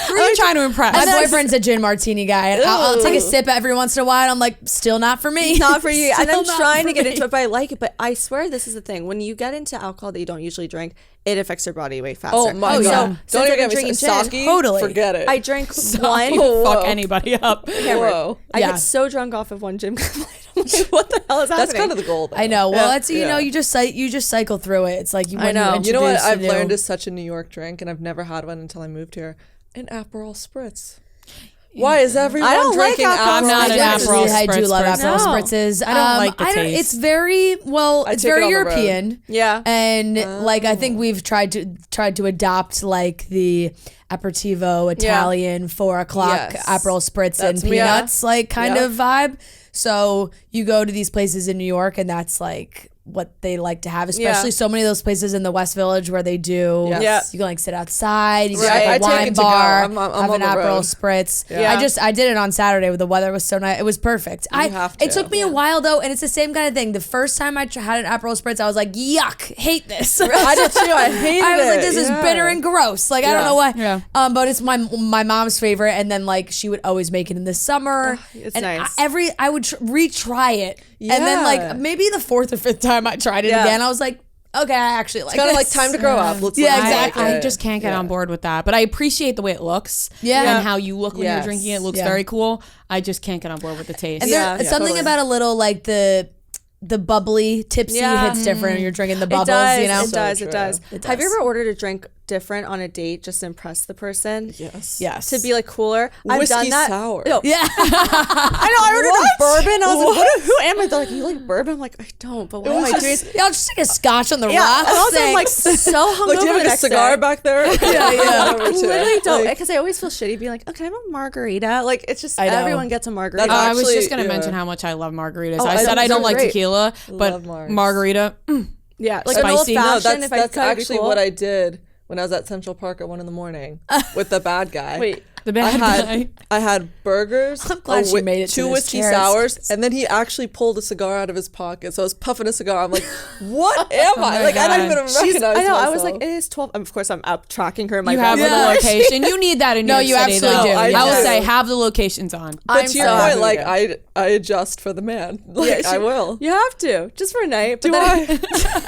Who are you trying to impress? My boyfriend's a gin martini guy, and I'll take a sip every once in a while. And I'm like, still not for me. Not for you. And I'm Still not trying for to get me. into it, but I like it. But I swear this is the thing. When you get into alcohol that you don't usually drink, it affects your body way faster. Oh my Oh, god! yeah. Don't Since I've even been get me drinking started. gin, Sake, totally. forget it. I drank one. Fuck anybody up. Whoa. I Yeah. get so drunk off of one gym. I'm like, what the hell is happening? That's kind of the goal. Though. I know. Well, Yeah. that's you know, you just cycle through it. It's like you. When know. You know what introduce I've a new- learned is such a New York drink, and I've never had one until I moved here. An Aperol spritz. Why is everyone I don't like drinking Aperol I'm not an Spritz. Aperol I do Spritz love person. Aperol No. spritzes. I don't like the taste. It's very it's take it very on the road. European. Yeah. And like I think we've tried to adopt like the aperitivo Italian 4 o'clock Yes. Aperol spritz That's and me, yeah. peanuts like kind Yeah. of vibe. So you go to these places in New York and that's like what they like to have, especially so many of those places in the West Village where they do. Yes. Yeah. You can like sit outside, you go Right. to I a take wine it to go. bar, I'm have on an the Aperol road. spritz. Yeah. I did it on Saturday when the weather was so nice. It was perfect. have It to. took me a while though, and it's the same kind of thing. The first time I had an Aperol spritz, I was like, yuck, hate this. I did too. I hated it. I was like, this is bitter and gross. Like I don't know why. Yeah. But it's my mom's favorite, and then like she would always make it in the summer. It's and nice. I would retry it, and then Yeah. like maybe the 4th or 5th time I tried it Yeah. again, I was like, okay, I actually like. kind of this. like time to grow up. Let's Yeah, let me exactly. like I it. just can't get on board with that. But I appreciate the way it looks. Yeah. And how you look when you're Yes. drinking it. It looks Yeah. very cool. I just can't get on board with the taste. And Yeah, there's something totally. about a little like the bubbly, tipsy Yeah. hits different when you're drinking the It bubbles, does. you know? It does. So It true. does. It Have you does. ever ordered a drink different on a date just to impress the person? Yes. Yes. To be like cooler. I've Whiskey done that. sour. No. Yeah. I know. I ordered a bourbon. I was like, who am I? They're like, you like bourbon? I'm like, I don't. But why am I doing? Yeah, I'll just take a scotch on the Yeah. rocks. And also, I'm like thanks. so hungover. Like, do you have the like a next cigar day. back there? yeah. Over to it. Literally don't, Like, because I always feel shitty being like, okay, I'm a margarita. Like it's just I know. everyone gets a margarita. That's I was actually- just going to yeah. mention how much I love margaritas. Oh, I I said know, I don't they're like great. tequila, but Love margs. margarita, Yeah, like Spicy. an old No, No, fashioned. that's If I could, it'd be actually cool. what I did when I was at Central Park at 1 a.m. with the bad guy. Wait. the bad guy. I had burgers, I'm glad she made it to 2 this. whiskey Cheers. sours, and then he actually pulled a cigar out of his pocket. So I was puffing a cigar. I'm like, what am I? Like, I don't even God. recognize I know. I myself. was like, it is 12. Of course, I'm out tracking her in my You have phone. the location. You need that in New No, York you City, absolutely though. do. I will Yeah. say, have the locations on. But I'm to your so point, happy like, again. I adjust for the man. Like, I will. You have to just for a night. Do But I? then,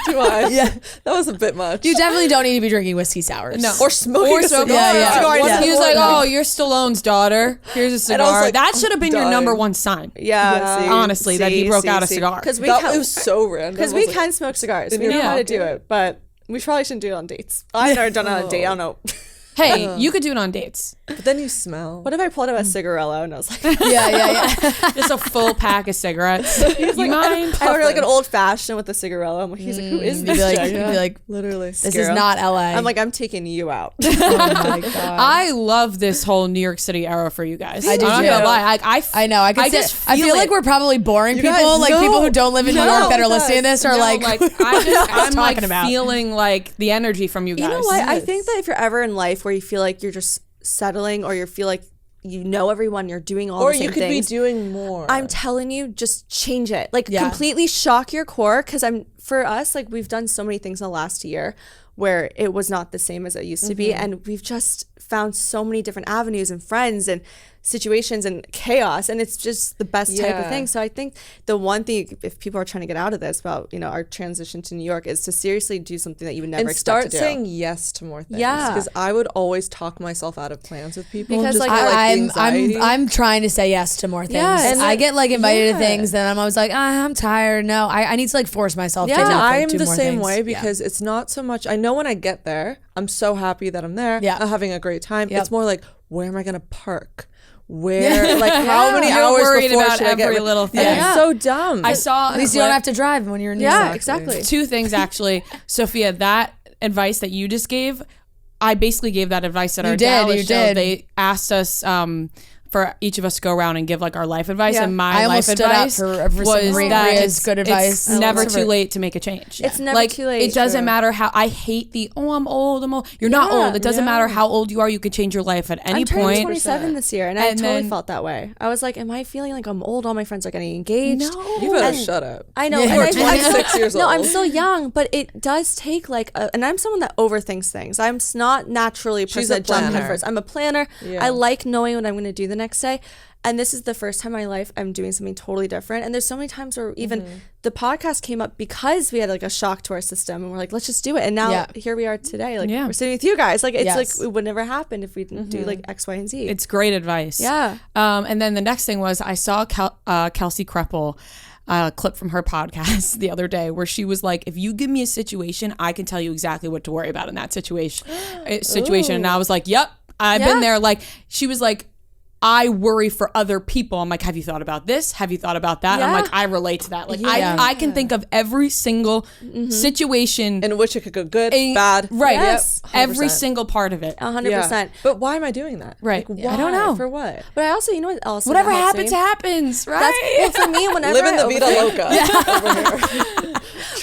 Do I? Yeah. That was a bit much. You definitely don't need to be drinking whiskey sours. No. Or smoking a cigar. Yeah. Cigar Yeah. in He the was like, morning. "Oh, you're Stallone's daughter. Here's a I was cigar." like, That should have been your dying. number one sign. Yeah. Honestly, that he broke out a cigar. Because we That can, was so random. because I we was can smoke cigars. We your know how to do pocket. it, but we probably shouldn't do it on dates. I've never done it on a date. I don't know. Hey, you could do it on dates. But then you smell. What if I pulled out a cigarello and I was like, Yeah. Just a full pack of cigarettes. You mind? I ordered like an old fashioned with a cigarello. I'm like, he's like, who is You'd this? be like, chick? you'd be like, Literally. this is not LA. I'm like, I'm taking you out. oh my god. I love this whole New York City era for you guys. I do I'm not too. gonna lie. I know. I feel it. like we're probably boring people. guys, Like no. people who don't live in New No, York that are guys. listening to this are No, like, I'm like talking about? feeling like the energy from you guys. You know what? I think that if you're ever in life where you feel like you're just settling or you feel like you know everyone, you're doing all Or the same you could things. be doing more. I'm telling you, just change it. Like Yeah. completely shock your core. Because for us, like we've done so many things in the last year where it was not the same as it used to be. And we've just found so many different avenues and friends and situations and chaos. And it's just the best type of Yeah. thing. So I think the one thing, if people are trying to get out of this about, our transition to New York, is to seriously do something that you would never and expect start to do. saying yes to more things. Yeah. Because I would always talk myself out of plans with people. Because, just like, for, anxiety. I'm trying to say yes to more things. Yeah, and I like- get like invited yeah. to things, then I'm always like, I'm tired. No, I need to like force myself to Yeah, not I'm do the more same things. way Yeah. because it's not so much. I know when I get there, I'm so happy that I'm there. Yeah. I'm having a great time. Yep. It's more like, where am I going to park? Where, like, how many You're hours worried before about should I get every re- little And thing. it's Yeah. so dumb. I saw At least you don't have to drive when you're in New Yeah, York. exactly. two things actually. Sophia, that advice that you just gave, I basically gave that advice at our did, Dallas you show. did. They asked us for each of us to go around and give like our life advice. Yeah. And my I life almost stood up advice for was some that Ria's good advice. it's never too late to make a change. It's never like, too late. It doesn't True. matter how, I hate I'm old. You're not old. It doesn't matter how old you are. You could change your life at any I'm turning point. 27 this year, and I totally then- felt that way. I was like, am I feeling like I'm old? All my friends are getting engaged. No. You better shut up. I know. You and are I- 26 years old. No, I'm still young, but it does take and I'm someone that overthinks things. I'm not naturally a person She's a that jumps head planner. first. I'm a planner. Yeah. I like knowing what I'm going to do the next day. And this is the first time in my life I'm doing something totally different. And there's so many times where even the podcast came up because we had like a shock to our system, and we're like, let's just do it. And now here we are today. Like we're sitting with you guys. Like it's like it would never happen if we didn't do like X, Y, and Z. It's great advice. Yeah. And then the next thing was I saw Kelsey Kreppel clip from her podcast the other day where she was like, if you give me a situation, I can tell you exactly what to worry about in that situation. And I was like, yep, I've been there. Like she was like, I worry for other people. I'm like, have you thought about this? Have you thought about that? Yeah. I'm like, I relate to that. Like I can think of every single situation in which it could go good, bad. Right. Yes. Yep. Every single part of it. 100%. Yeah. But why am I doing that? Right. Like, I don't know. For what? But I also, you know what else? Whatever that helps happens, me? happens. Right. That's well, for me. Whenever Living I the Vida overthink- Loca.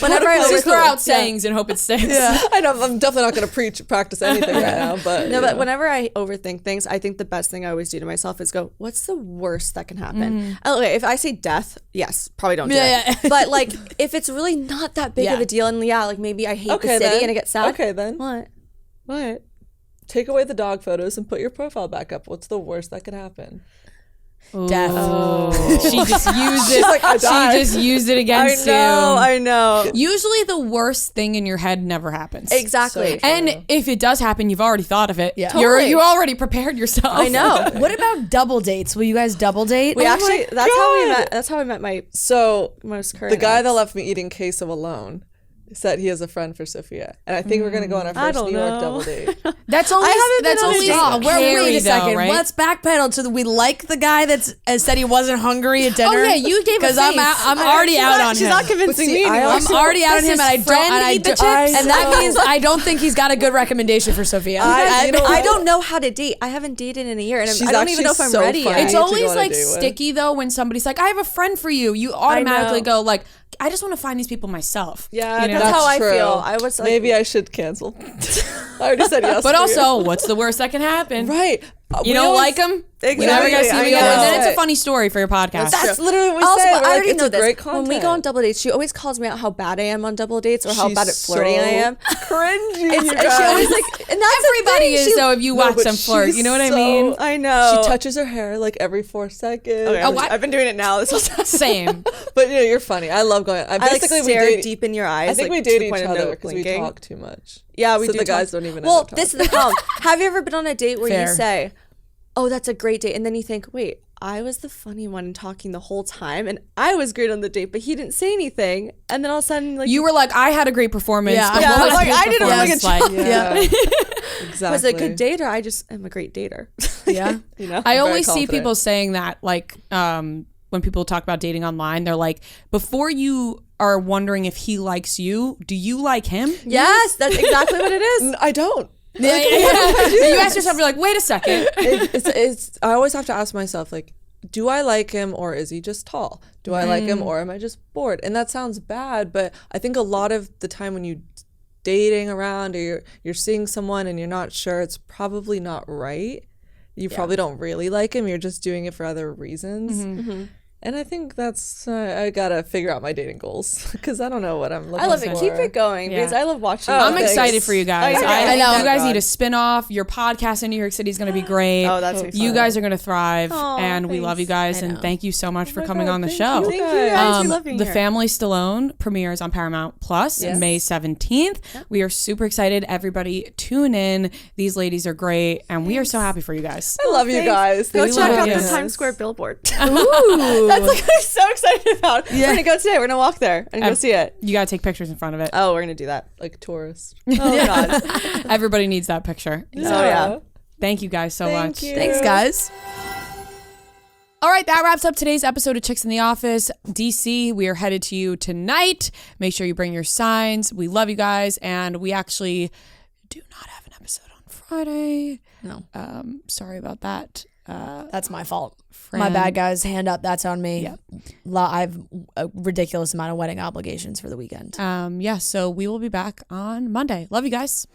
Whenever I Just overthink- throw out sayings and hope it sticks. I know I'm definitely not going to practice anything right now, but No, but whenever I overthink things, I think the best thing I always do to myself is go, what's the worst that can happen? Okay, if I say death, yes, probably don't do it. But like, if it's really not that big of a deal, and like maybe I hate the city then. and I get sad. Okay, then. What? Take away the dog photos and put your profile back up. What's the worst that could happen? Death. She just used it. like, I died. She just used it against you. I know. Usually the worst thing in your head never happens. Exactly. And if it does happen, you've already thought of it. Yeah. You already prepared yourself. I know. What about double dates? Will you guys double date? We actually, that's how we met. That's how I met my most current. The guy that ex. left me eating queso alone said he has a friend for Sophia, and I think we're gonna go on our first New York double date. That's always that's always Wait a second. though, right? Let's backpedal to we like the guy that's said he wasn't hungry at dinner. Oh yeah, you gave because a I'm face. I'm already out on She's him. not convincing me anymore. I'm already out on him, and I don't. And that means I don't think he's got a good recommendation for Sophia. I don't know how to date. I haven't dated in a year, and I don't even know if I'm ready yet. It's to go always on a like date with. sticky though when somebody's like, I have a friend for you. You automatically go like, I just want to find these people myself. Yeah, You know? that's how I true. feel. I was like, Maybe I should cancel. I already said yes. But for also, what's the worst that can happen? you. Right. You don't like them? Exactly. We never got to see I them again. And then know. it's a funny story for your podcast. That's literally what we also, say. I We're already like, know it's a this. great content. When we go on double dates, she always calls me out how bad I am on double dates or how She's bad at flirting I am. cringy. And she always like, and that's Everybody the thing. is though if you watch but them flirt. she's You know what I so- mean? I know. She touches her hair like every 4 seconds. Okay, what? I've been doing it now. This whole time. Same. But yeah, you're funny. I love going. I like Basically, we stare date deep in your eyes. I think like, we to date the each point of other no because we blinking. talk too much. Yeah, we so do. the guys talk. don't even. Well, end up this is talking. the problem. Have you ever been on a date where Fair. you say, "Oh, that's a great date," and then you think, "Wait, I was the funny one talking the whole time, and I was great on the date, but he didn't say anything," and then all of a sudden, like You were like, I had a great performance. Yeah. but Yeah, what was like, his I did a really good performance job. like? Yeah. Exactly. was a good date, or I just am a great dater. Yeah. You know. I Very always see confident. people saying that, like, when people talk about dating online, they're like, before you are wondering if he likes you, do you like him? Yes, that's exactly what it is. I don't. Yeah. You ask yourself, you're like, wait a second. It's. I always have to ask myself, like, do I like him or is he just tall? Do I like him or am I just bored? And that sounds bad, but I think a lot of the time when you dating around or you're seeing someone and you're not sure, it's probably not right. You probably don't really like him. You're just doing it for other reasons. And I think that's I gotta figure out my dating goals because I don't know what I'm looking for. I love it. Keep it going because Yeah. I love watching. I'm things. excited for you guys. I know. I think I know. you guys God. need a spin-off. Your podcast in New York City is going to be great. Oh, that's gonna be You fun. guys are going to thrive, Aw, and we love you guys. I And know. thank you so much for coming God, on the thank show. you. Thank you guys. We love being The here. Family Stallone premieres on Paramount Plus May 17th. We are super excited. Everybody tune in. These ladies are great, and we are so happy for you guys. I love you guys. Go Thank check you. out the Yes. Times Square billboard. That's like I'm so excited about. We're gonna go today. We're gonna walk there and go see it. You got to take pictures in front of it. Oh, we're gonna do that. Like tourists. Oh God. Everybody needs that picture. Oh yeah. Thank you guys so Thank much. you. Thanks, guys. All right, that wraps up today's episode of Chicks in the Office. DC, we are headed to you tonight. Make sure you bring your signs. We love you guys, and we actually do not have an episode on Friday. No. Sorry about that. That's my fault. My bad, guys. Hand up. That's on me. Yep. I have a ridiculous amount of wedding obligations for the weekend. So we will be back on Monday. Love you guys.